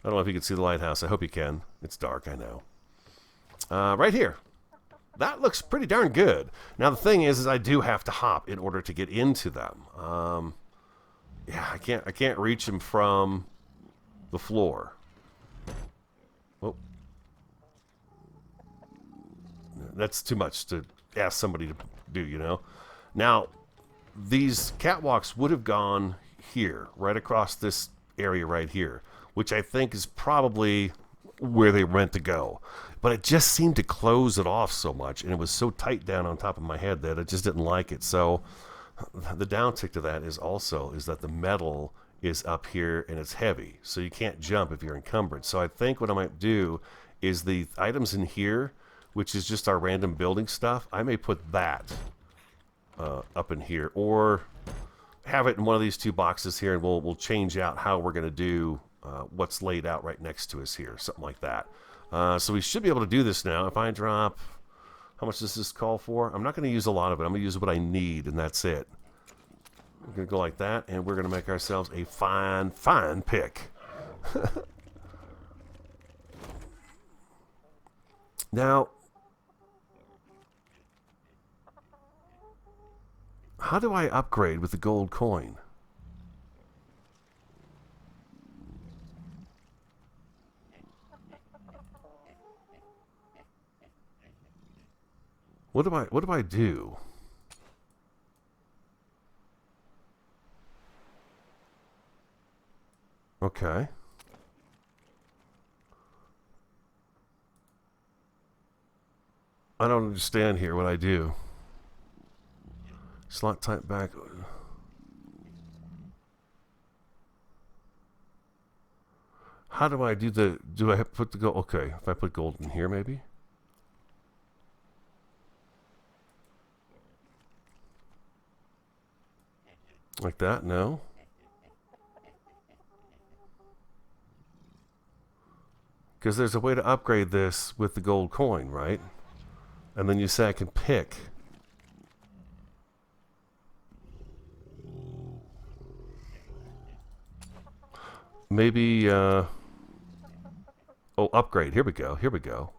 I don't know if you can see the lighthouse. I hope you can. It's dark, I know. Right here. That looks pretty darn good. Now the thing is I do have to hop in order to get into them. Yeah, I can't reach them from the floor. Oh, that's too much to ask somebody to do, you know. Now these catwalks would have gone here, right across this area right here, which I think is probably where they meant to go. But it just seemed to close it off so much, and it was so tight down on top of my head that I just didn't like it. So the downtick to that is that the metal is up here and it's heavy, so you can't jump if you're encumbered. So I think what I might do is the items in here, which is just our random building stuff, I may put that up in here, or have it in one of these 2 boxes here, and we'll change out how we're going to do what's laid out right next to us here, something like that. So we should be able to do this now. If I drop, how much does this call for? I'm not going to use a lot of it. I'm going to use what I need, and that's it. We're going to go like that, and we're going to make ourselves a fine, fine pick. Now, How do I upgrade with the gold coin? What do I do? Okay. I don't understand here what I do. Slot type back. How do I do the... Do I have to put the gold... Okay, if I put gold in here, maybe? Like that? No? Because there's a way to upgrade this with the gold coin, right? And then you say I can pick. Maybe, oh, upgrade. Here we go. Here we go.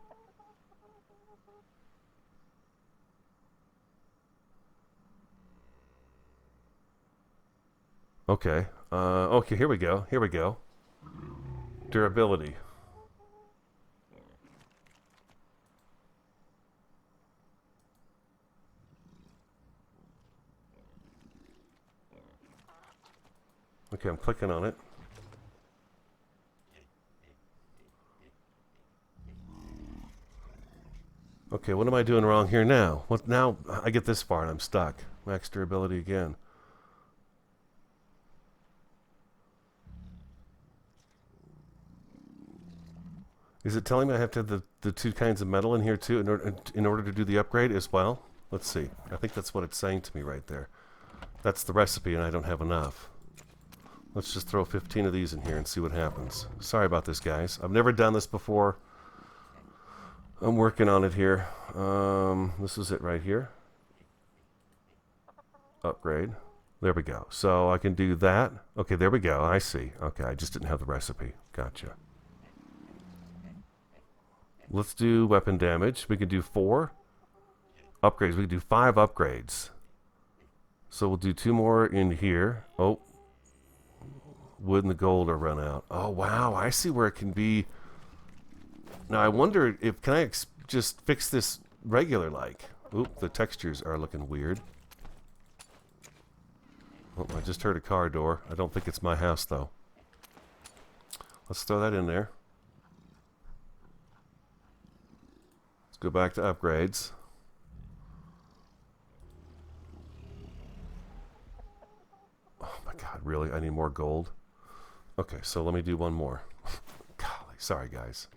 Okay. Okay, here we go. Here we go. Durability. Okay, I'm clicking on it. Okay, what am I doing wrong here now? What now? I get this far and I'm stuck. Max durability again. Is it telling me I have to have the two kinds of metal in here too in order to do the upgrade as well? Let's see. I think that's what it's saying to me right there. That's the recipe and I don't have enough. Let's just throw 15 of these in here and see what happens. Sorry about this, guys. I've never done this before. I'm working on it here. This is it right here. Upgrade. There we go. So I can do that. Okay, there we go. I see. Okay, I just didn't have the recipe. Gotcha. Let's do weapon damage. We can do 4 upgrades. We can do 5 upgrades. So we'll do 2 more in here. Oh. Wood and the gold are run out. Oh, wow. I see where it can be. Now, I wonder if... Can I just fix this regular like? Oop, the textures are looking weird. Oh, I just heard a car door. I don't think it's my house, though. Let's throw that in there. Let's go back to upgrades. Oh, my God. Really? I need more gold? Okay, so let me do one more. Golly, sorry, guys.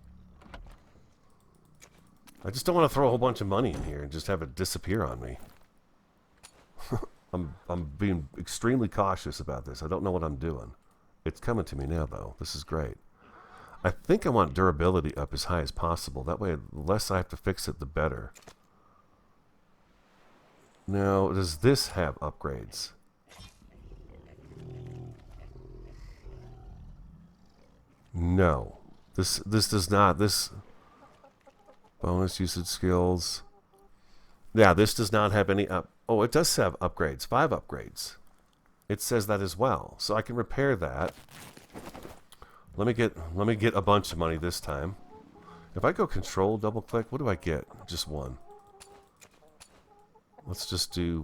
I just don't want to throw a whole bunch of money in here and just have it disappear on me. I'm being extremely cautious about this. I don't know what I'm doing. It's coming to me now, though. This is great. I think I want durability up as high as possible. That way, the less I have to fix it, the better. Now, does this have upgrades? No. This does not. This... Bonus usage skills. Yeah, this does not have any up. Oh, it does have upgrades. 5 upgrades. It says that as well. So I can repair that. Let me get a bunch of money this time. If I go control, double click, what do I get? Just 1. Let's just do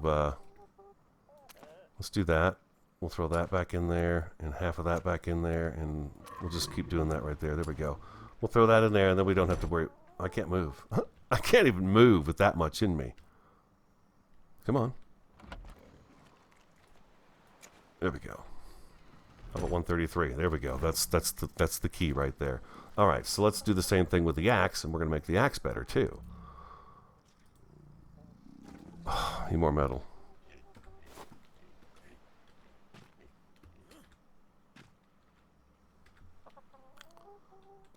let's do that. We'll throw that back in there and half of that back in there and we'll just keep doing that right there. There we go. We'll throw that in there and then we don't have to worry. I can't move. I can't even move with that much in me. Come on. There we go. How about 133? There we go. That's the key right there. All right, so let's do the same thing with the axe, and we're going to make the axe better too. Need more metal.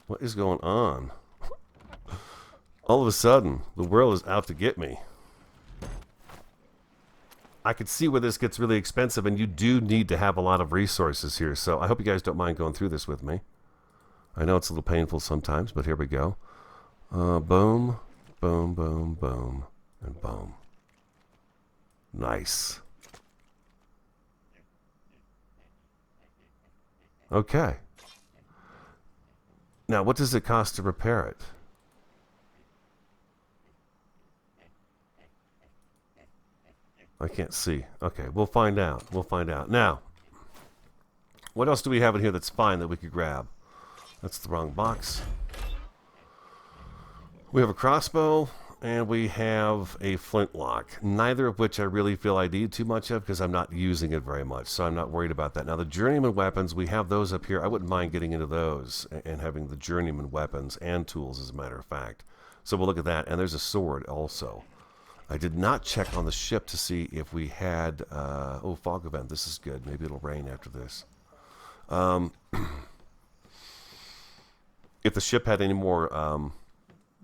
What is going on? All of a sudden, the world is out to get me. I could see where this gets really expensive, and you do need to have a lot of resources here, so I hope you guys don't mind going through this with me. I know it's a little painful sometimes, but here we go. Boom, boom, boom, boom, and boom. Nice. Okay. Now, what does it cost to repair it? I can't see. Okay, we'll find out. We'll find out. Now, what else do we have in here that's fine that we could grab? That's the wrong box. We have a crossbow, and we have a flintlock. Neither of which I really feel I need too much of because I'm not using it very much, so I'm not worried about that. Now, the journeyman weapons, we have those up here. I wouldn't mind getting into those and having the journeyman weapons and tools, as a matter of fact. So we'll look at that, and there's a sword also. I did not check on the ship to see if we had... oh, fog event. This is good. Maybe it'll rain after this. If the ship had any more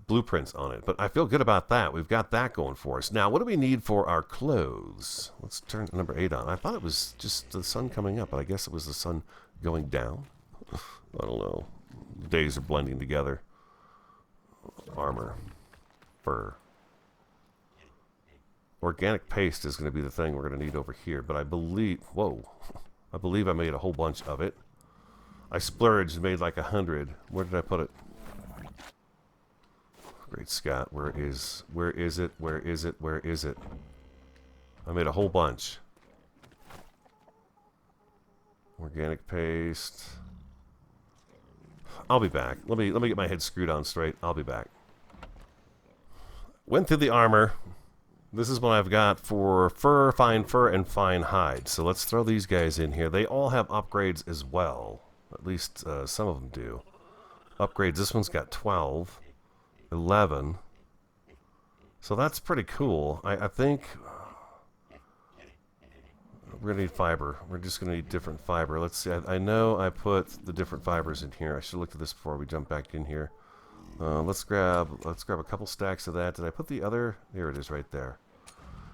blueprints on it. But I feel good about that. We've got that going for us. Now, what do we need for our clothes? Let's turn number 8 on. I thought it was just the sun coming up, but I guess it was the sun going down. I don't know. The days are blending together. Armor. Fur. Organic paste is going to be the thing we're going to need over here, but I believe... Whoa. I believe I made a whole bunch of it. I splurged and made like 100. Where did I put it? Great Scott, where is it? Where is it? Where is it? I made a whole bunch. Organic paste. I'll be back. Let me get my head screwed on straight. I'll be back. Went through the armor. This is what I've got for fur, and fine hide. So let's throw these guys in here. They all have upgrades as well. At least some of them do. Upgrades. This one's got 12. 11. So that's pretty cool. I think we're going to need fiber. We're just going to need different fiber. Let's see. I know I put the different fibers in here. I should look at this before we jump back in here. Let's grab a couple stacks of that. Did I put the other? There it is right there.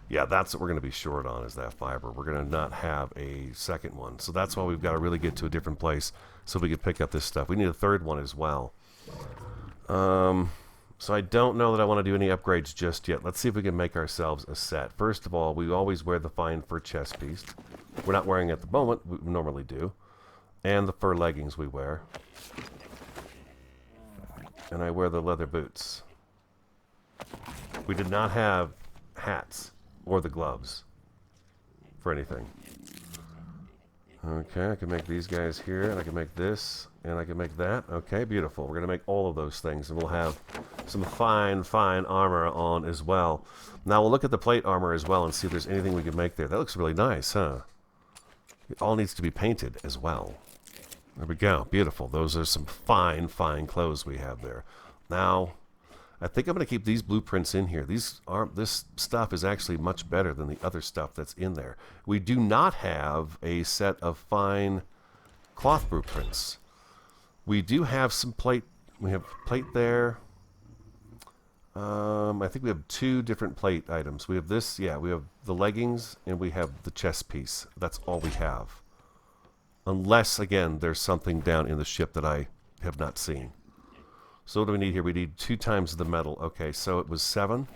Yeah, that's what we're going to be short on, is that fiber. We're going to not have a second one. So that's why we've got to really get to a different place so we can pick up this stuff. We need a third one as well. So I don't know that I want to do any upgrades just yet. Let's see if we can make ourselves a set. First of all, we always wear the fine fur chest piece. We're not wearing it at the moment. We normally do. And the fur leggings we wear. And I wear the leather boots. We did not have hats or the gloves for anything. Okay, I can make these guys here, and I can make this, and I can make that. Okay, beautiful. We're going to make all of those things, and we'll have some fine armor on as well. Now we'll look at the plate armor as well and see if there's anything we can make there. That looks really nice, huh? It all needs to be painted as well. There we go. Beautiful. Those are some fine clothes we have there. Now, I think I'm going to keep these blueprints in here. This stuff is actually much better than the other stuff that's in there. We do not have a set of fine cloth blueprints. We do have some plate. We have plate there. I think we have 2 different plate items. We have this, yeah, we have the leggings, and we have the chest piece. That's all we have. Unless, again, there's something down in the ship that I have not seen. So what do we need here? We need 2 times the metal. Okay, so it was 7.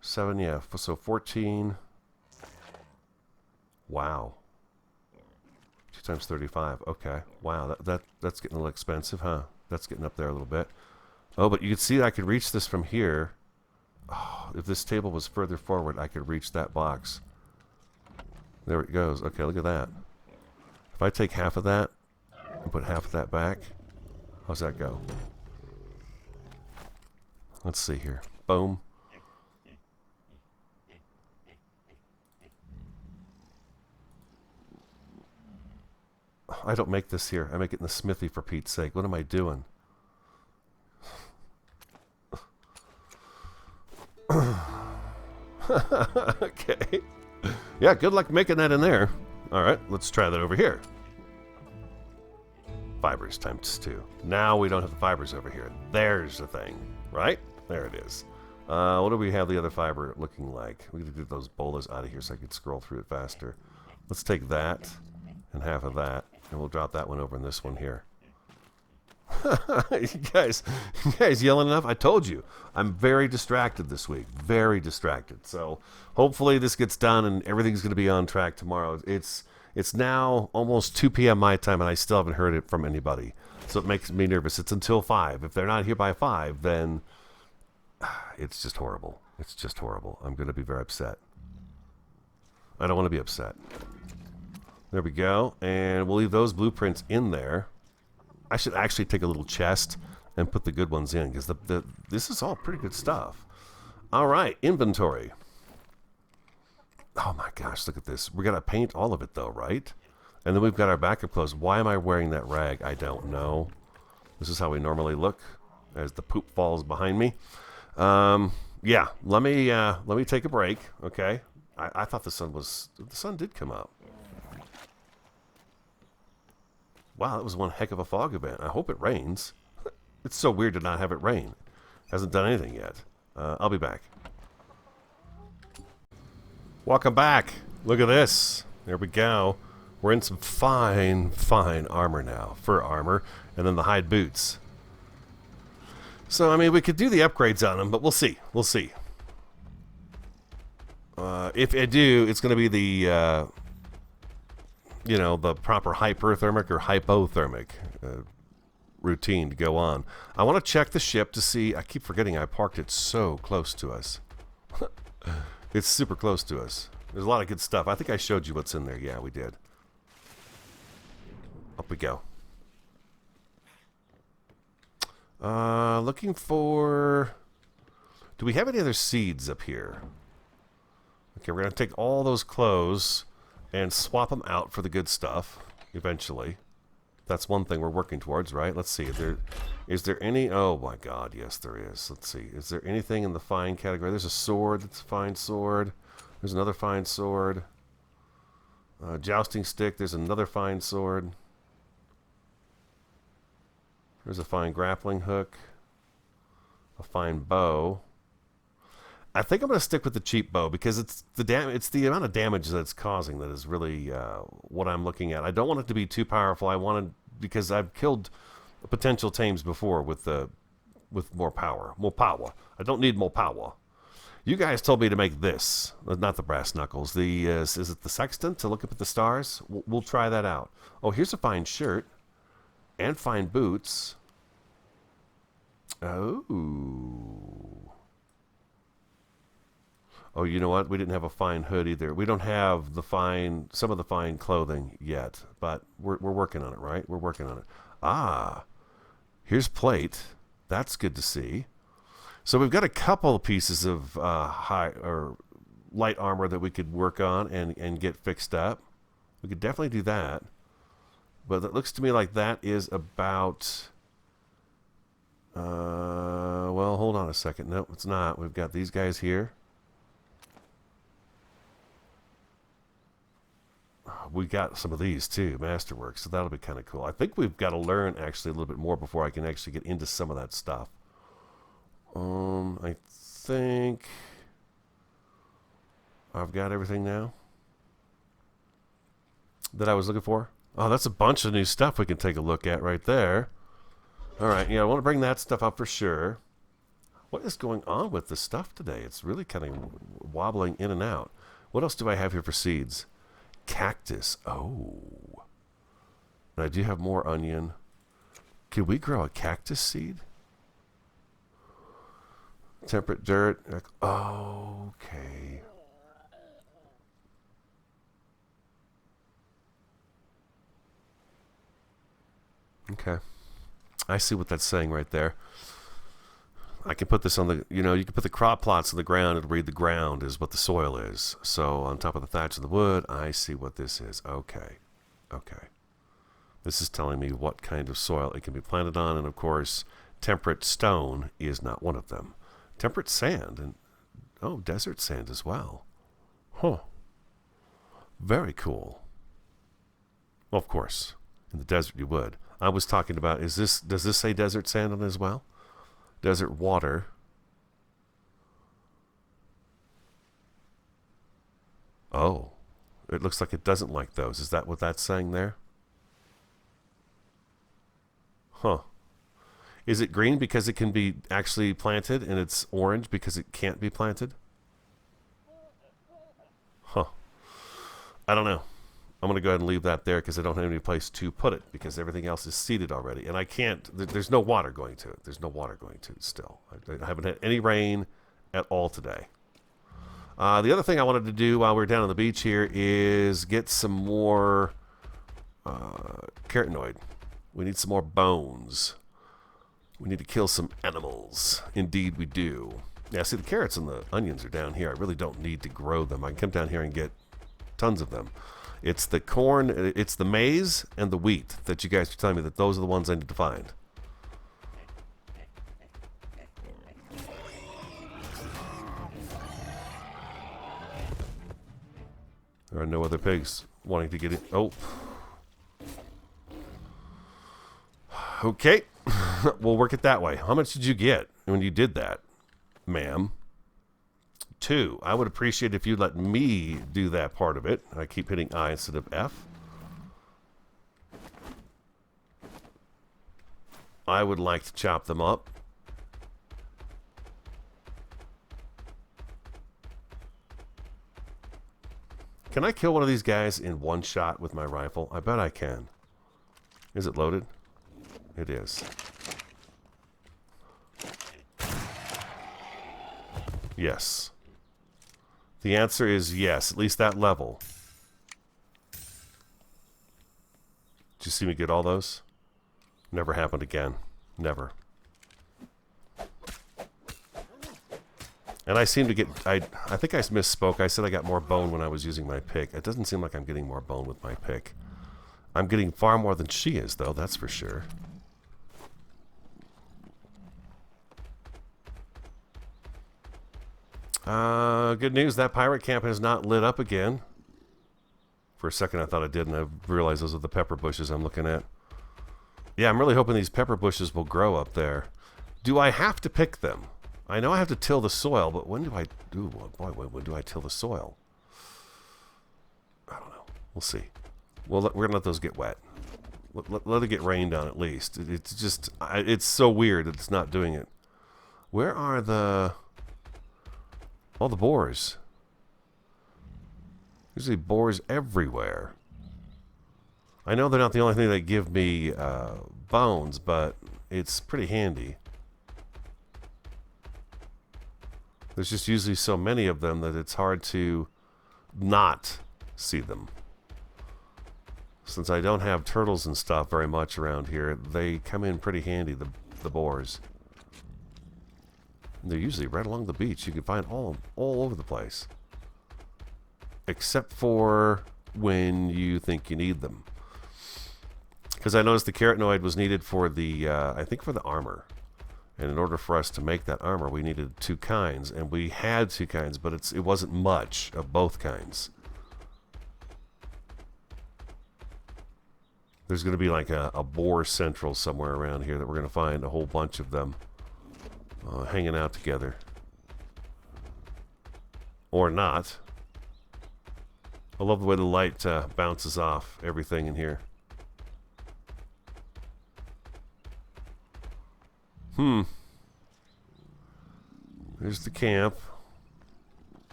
7, yeah. So 14. Wow. 2 times 35. Okay. Wow, that's getting a little expensive, huh? That's getting up there a little bit. Oh, but you can see I could reach this from here. Oh, if this table was further forward, I could reach that box. There it goes. Okay, look at that. If I take half of that and put half of that back, how's that go? Let's see here. Boom. I don't make this here. I make it in the smithy, for Pete's sake. What am I doing? Okay. Yeah, good luck making that in there. Alright, let's try that over here. Fibers times 2. Now we don't have the fibers over here. There's the thing, right? There it is. What do we have the other fiber looking like? We could get those bolas out of here so I could scroll through it faster. Let's take that and half of that, and we'll drop that one over in this one here. you guys, you guys yelling enough? I told you. I'm very distracted this week. Very distracted. So hopefully this gets done and everything's going to be on track tomorrow. It's now almost 2 p.m. my time and I still haven't heard it from anybody. So it makes me nervous. It's until 5. If they're not here by 5, then it's just horrible. It's just horrible. I'm going to be very upset. I don't want to be upset. There we go. And we'll leave those blueprints in there. I should actually take a little chest and put the good ones in because this is all pretty good stuff. All right, inventory. Oh my gosh, look at this. We're going to paint all of it though, right? And then we've got our backup clothes. Why am I wearing that rag? I don't know. This is how we normally look as the poop falls behind me. Yeah, let me take a break, okay? I thought the sun did come up. Wow, that was one heck of a fog event. I hope it rains. It's so weird to not have it rain. Hasn't done anything yet. I'll be back. Welcome back. Look at this. There we go. We're in some fine, fine armor now. Fur armor. And then the hide boots. So, I mean, we could do the upgrades on them, but we'll see. We'll see. If I do, it's going to be the... you know, the proper hyperthermic or hypothermic routine to go on. I want to check the ship to see. I keep forgetting I parked it so close to us. It's super close to us. There's a lot of good stuff. I think I showed you what's in there. Yeah, we did. Up we go. Looking for... Do we have any other seeds up here? Okay, we're going to take all those clothes and swap them out for the good stuff eventually. That's one thing we're working towards, right? Let's see. Is there any... Oh, my God. Yes, there is. Let's see. Is there anything in the fine category? There's a sword. That's a fine sword. There's another fine sword. Jousting stick. There's another fine sword. There's a fine grappling hook. A fine bow. I think I'm going to stick with the cheap bow because it's the amount of damage that it's causing that is really what I'm looking at. I don't want it to be too powerful. I wanted because I've killed potential tames before with more power. More power. I don't need more power. You guys told me to make this, not the brass knuckles. The is it the sextant to look up at the stars? We'll try that out. Oh, here's a fine shirt and fine boots. Oh, you know what? We didn't have a fine hood either. We don't have some of the fine clothing yet, but we're working on it, right? We're working on it. Ah, here's plate. That's good to see. So we've got a couple of pieces of high or light armor that we could work on and get fixed up. We could definitely do that. But it looks to me like that is about... well, hold on a second. Nope, it's not. We've got these guys here. We got some of these too, Masterworks, so that'll be kind of cool. I think we've got to learn actually a little bit more before I can actually get into some of that stuff. I think I've got everything now that I was looking for. Oh, that's a bunch of new stuff we can take a look at right there. All right, yeah, I want to bring that stuff up for sure. What is going on with the stuff today? It's really kind of wobbling in and out. What else do I have here for seeds? Cactus. Oh. And I do have more onion. Can we grow a cactus seed? Temperate dirt. Okay. Okay. I see what that's saying right there. I can put this on the, you can put the crop plots on the ground and read the ground is what the soil is. So on top of the thatch and the wood, I see what this is. Okay. Okay. This is telling me what kind of soil it can be planted on. And of course, temperate stone is not one of them. Temperate sand and, oh, desert sand as well. Huh. Very cool. Well, of course, in the desert you would. I was talking about, does this say desert sand on it as well? Desert water. Oh, it looks like it doesn't like those. Is that what that's saying there? Huh. Is it green because it can be actually planted, and it's orange because it can't be planted? Huh. I don't know. I'm going to go ahead and leave that there because I don't have any place to put it because everything else is seeded already. And I can't, there's no water going to it. There's no water going to it still. I haven't had any rain at all today. The other thing I wanted to do while we're down on the beach here is get some more carotenoid. We need some more bones. We need to kill some animals. Indeed we do. Yeah, see, the carrots and the onions are down here. I really don't need to grow them. I can come down here and get tons of them. It's the corn, it's the maize and the wheat that you guys are telling me that those are the ones I need to find. There are no other pigs wanting to get in. Oh. Okay. We'll work it that way. How much did you get when you did that, ma'am? 2. I would appreciate if you'd let me do that part of it. I keep hitting I instead of F. I would like to chop them up. Can I kill one of these guys in one shot with my rifle? I bet I can. Is it loaded? It is. Yes. The answer is yes, at least that level. Did you see me get all those? Never happened again. Never. And I seem to get... I think I misspoke. I said I got more bone when I was using my pick. It doesn't seem like I'm getting more bone with my pick. I'm getting far more than she is, though. That's for sure. Good news. That pirate camp has not lit up again. For a second I thought it did, and I realized those are the pepper bushes I'm looking at. Yeah, I'm really hoping these pepper bushes will grow up there. Do I have to pick them? I know I have to till the soil, but when do I do? Boy, when do I till the soil? I don't know. We'll see. We're gonna let those get wet. Let it get rained on at least. It's just, it's so weird that it's not doing it. Where are the... all the boars? Usually boars everywhere. I know they're not the only thing that give me bones, but it's pretty handy. There's just usually so many of them that it's hard to not see them. Since I don't have turtles and stuff very much around here, they come in pretty handy, the boars. And they're usually right along the beach. You can find all over the place. Except for when you think you need them. Because I noticed the carotenoid was needed for the, I think for the armor. And in order for us to make that armor, we needed 2 kinds. And we had 2 kinds, but it wasn't much of both kinds. There's going to be like a boar central somewhere around here that we're going to find a whole bunch of them hanging out together. Or not. I love the way the light bounces off everything in here. There's the camp.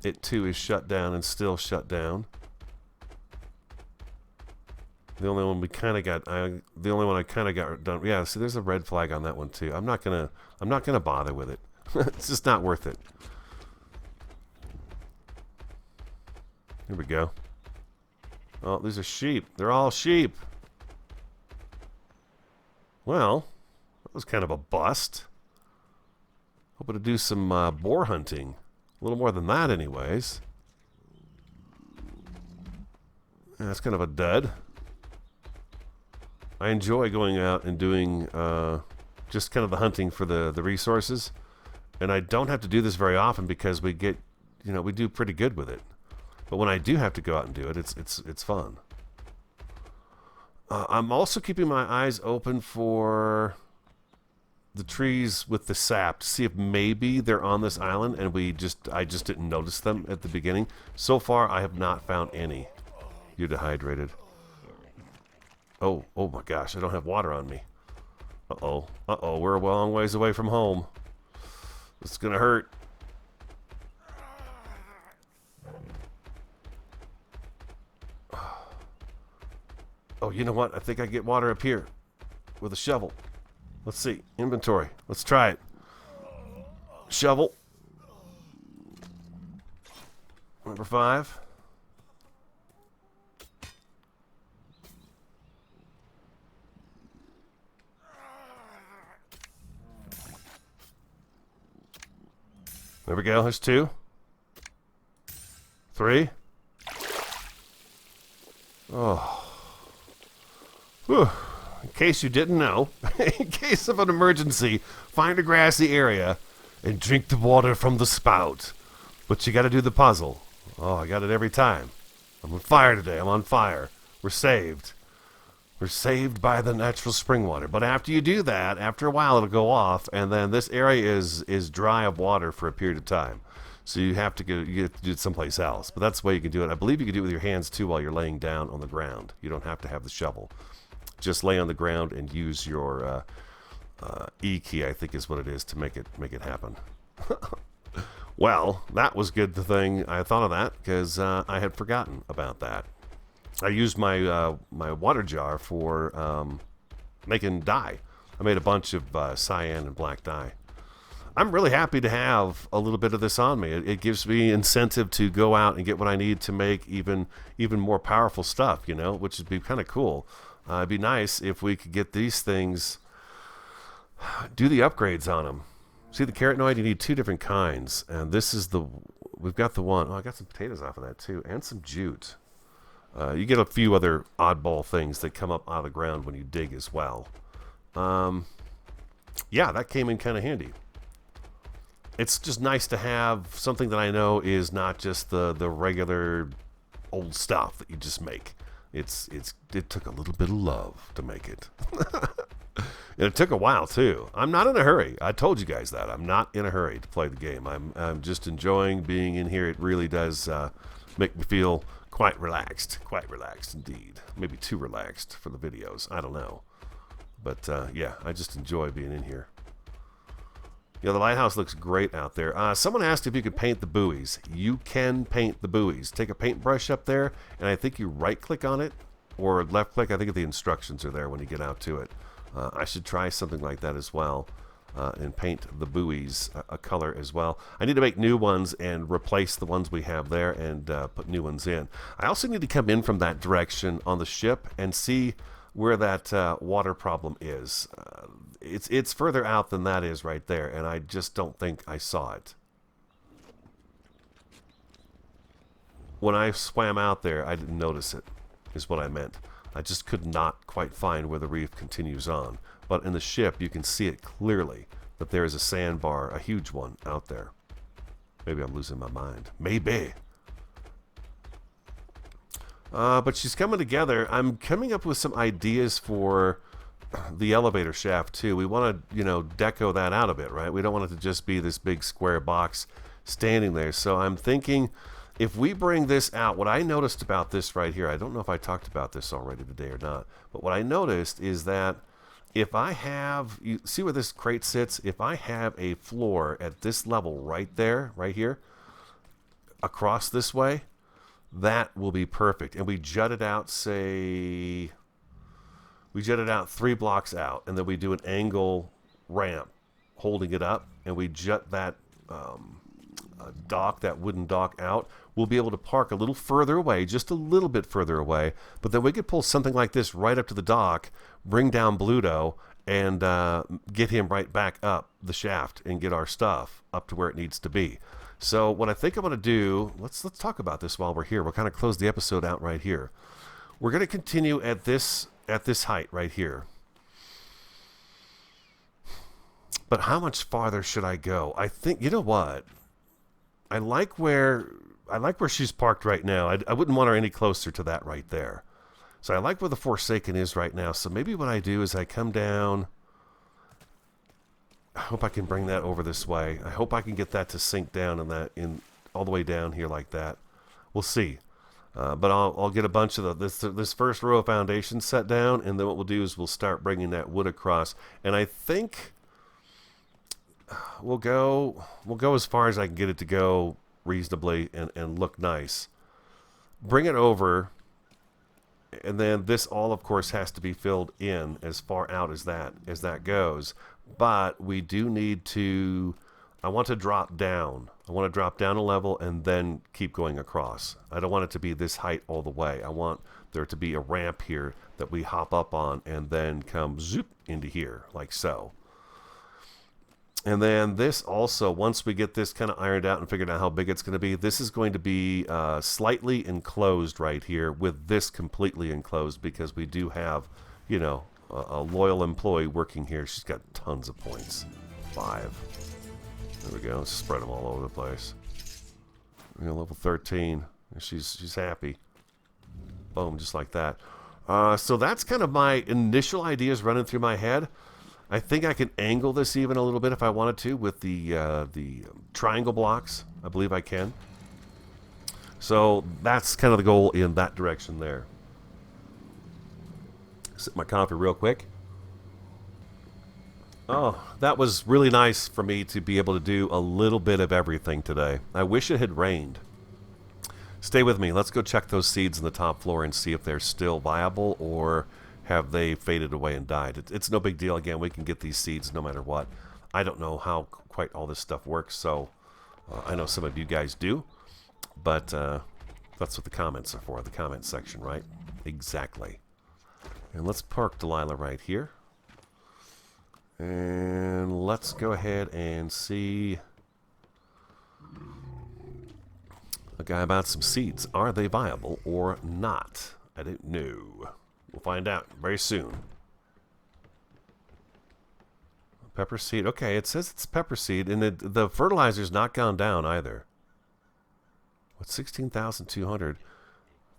It too is shut down and still shut down. The only one we kind of got, the only one I kind of got done. Yeah, see, there's a red flag on that one too. I'm not gonna bother with it. It's just not worth it. Here we go. Oh, these are sheep. They're all sheep. Well, that was kind of a bust. Hoping to do some boar hunting. A little more than that, anyways. Yeah, that's kind of a dud. I enjoy going out and doing just kind of the hunting for the resources. And I don't have to do this very often because we get, you know, we do pretty good with it. But when I do have to go out and do it, it's fun. I'm also keeping my eyes open for the trees with the sap to see if maybe they're on this island and I just didn't notice them at the beginning. So far, I have not found any. You're dehydrated. Oh my gosh, I don't have water on me. Uh-oh. Uh-oh, we're a long ways away from home. It's gonna hurt. Oh, you know what? I think I get water up here with a shovel. Let's see. Inventory. Let's try it. Shovel. Number 5. There we go. There's 2. 3. Oh. Whew. In case you didn't know, in case of an emergency, find a grassy area and drink the water from the spout. But you got to do the puzzle. Oh, I got it every time. I'm on fire today. I'm on fire. We're saved. We're saved by the natural spring water. But after you do that, after a while it'll go off, and then this area is dry of water for a period of time. So you have to do it someplace else. But that's the way you can do it. I believe you can do it with your hands too while you're laying down on the ground. You don't have to have the shovel. Just lay on the ground and use your E key, I think is what it is, to make it happen. Well, that was good thing I thought of that, because I had forgotten about that. I used my my water jar for making dye. I made a bunch of cyan and black dye. I'm really happy to have a little bit of this on me. It gives me incentive to go out and get what I need to make even more powerful stuff, you know, which would be kind of cool. It'd be nice if we could get these things, do the upgrades on them. See the carotenoid, you need 2 different kinds, and this is we've got the one. Oh, I got some potatoes off of that too, and some jute. You get a few other oddball things that come up out of the ground when you dig as well. Yeah, that came in kind of handy. It's just nice to have something that I know is not just the regular old stuff that you just make. It took a little bit of love to make it. And it took a while too. I'm not in a hurry. I told you guys that. I'm not in a hurry to play the game. I'm just enjoying being in here. It really does make me feel quite relaxed indeed. Maybe too relaxed for the videos. I don't know. But yeah, I just enjoy being in here. Yeah, the lighthouse looks great out there. Someone asked if you could paint the buoys. You can paint the buoys. Take a paintbrush up there, and I think you right-click on it, or left-click. I think the instructions are there when you get out to it. I should try something like that as well, and paint the buoys a color as well. I need to make new ones and replace the ones we have there and put new ones in. I also need to come in from that direction on the ship and see where that water problem is. It's further out than that is right there, and I just don't think I saw it. When I swam out there, I didn't notice it, is what I meant. I just could not quite find where the reef continues on. But in the ship, you can see it clearly that there is a sandbar, a huge one, out there. Maybe I'm losing my mind. Maybe. But she's coming together. I'm coming up with some ideas for the elevator shaft too. We want to, you know, deco that out a bit, right? We don't want it to just be this big square box standing there. So I'm thinking if we bring this out, what I noticed about this right here, I don't know if I talked about this already today or not, but what I noticed is that if I have, you see where this crate sits? If I have a floor at this level right there, right here, across this way, that will be perfect. And we jut it out, say, we jut it out 3 blocks out, and then we do an angle ramp holding it up, and we jut that dock, that wooden dock out. We'll be able to park a little further away, just a little bit further away, but then we could pull something like this right up to the dock, bring down Bluto, and get him right back up the shaft and get our stuff up to where it needs to be. So what I think I'm going to do, let's talk about this while we're here. We'll kind of close the episode out right here. We're going to continue at this height right here. But how much farther should I go? I think, you know what? I like where she's parked right now. I wouldn't want her any closer to that right there. So I like where the Forsaken is right now. So maybe what I do is I come down. I hope I can bring that over this way. I hope I can get that to sink down in all the way down here like that. We'll see. But I'll get a bunch of this first row of foundation set down, and then what we'll do is we'll start bringing that wood across. And I think we'll go as far as I can get it to go reasonably and look nice. Bring it over, and then this all, of course, has to be filled in as far out as that goes. But we do need to. I want to drop down. I want to drop down a level and then keep going across. I don't want it to be this height all the way. I want there to be a ramp here that we hop up on and then come zoop into here, like so. And then this also, once we get this kind of ironed out and figured out how big it's going to be, this is going to be slightly enclosed right here with this completely enclosed because we do have, you know, a loyal employee working here. She's got tons of points. 5. There we go. Let's spread them all over the place. You know, level 13. She's happy. Boom, just like that. So that's kind of my initial ideas running through my head. I think I can angle this even a little bit if I wanted to with the triangle blocks. I believe I can. So that's kind of the goal in that direction there. Sip my coffee real quick. Oh, that was really nice for me to be able to do a little bit of everything today. I wish it had rained. Stay with me. Let's go check those seeds in the top floor and see if they're still viable or have they faded away and died. It's no big deal. Again, we can get these seeds no matter what. I don't know how quite all this stuff works, so I know some of you guys do, but that's what the comments are for, the comment section, right? Exactly. And let's park Delilah right here. And let's go ahead and see a guy about some seeds. Are they viable or not? I don't know. We'll find out very soon. Pepper seed. Okay, it says it's pepper seed, and the fertilizer's not gone down either. What, 16,200?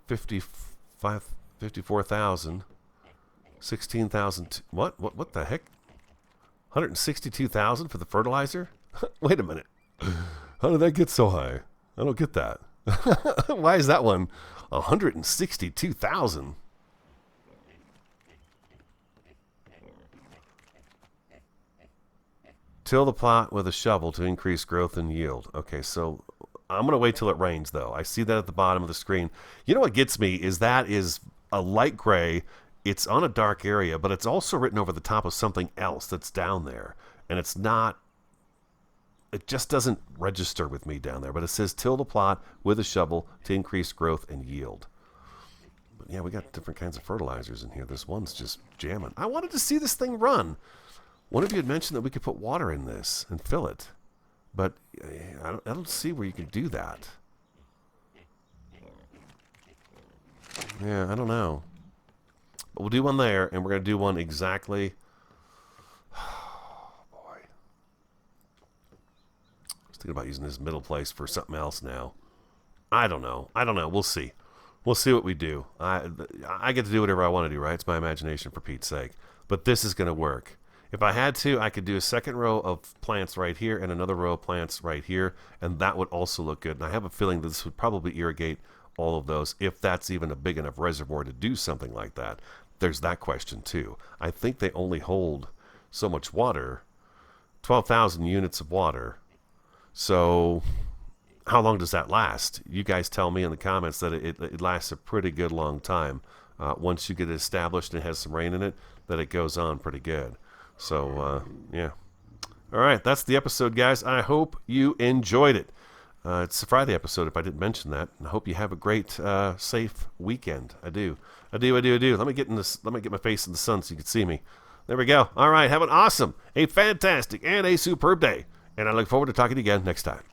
54,000. 16,000. What the heck? 162,000 for the fertilizer? Wait a minute. How did that get so high? I don't get that. Why is that one 162,000? Till the plot with a shovel to increase growth and yield. Okay, so I'm going to wait till it rains, though. I see that at the bottom of the screen. You know what gets me is that is a light gray. It's on a dark area, but it's also written over the top of something else that's down there. And it's not, it just doesn't register with me down there. But it says till the plot with a shovel to increase growth and yield. But yeah, we got different kinds of fertilizers in here. This one's just jamming. I wanted to see this thing run. One of you had mentioned that we could put water in this and fill it. But I don't see where you can do that. Yeah, I don't know. But we'll do one there, and we're going to do one exactly. Oh, boy. I was thinking about using this middle place for something else now. I don't know. We'll see. We'll see what we do. I get to do whatever I want to do, right? It's my imagination, for Pete's sake. But this is going to work. If I had to, I could do a second row of plants right here and another row of plants right here, and that would also look good. And I have a feeling that this would probably irrigate all of those, if that's even a big enough reservoir to do something like that. There's that question too. I think they only hold so much water, 12,000 units of water. So how long does that last? You guys tell me in the comments that it lasts a pretty good long time. Once you get it established and it has some rain in it, that it goes on pretty good. So, yeah. All right, that's the episode, guys. I hope you enjoyed it. It's a Friday episode, if I didn't mention that. And I hope you have a great, safe weekend. I do. Let me get my face in the sun so you can see me. There we go. All right, have an awesome, a fantastic, and a superb day. And I look forward to talking to you again next time.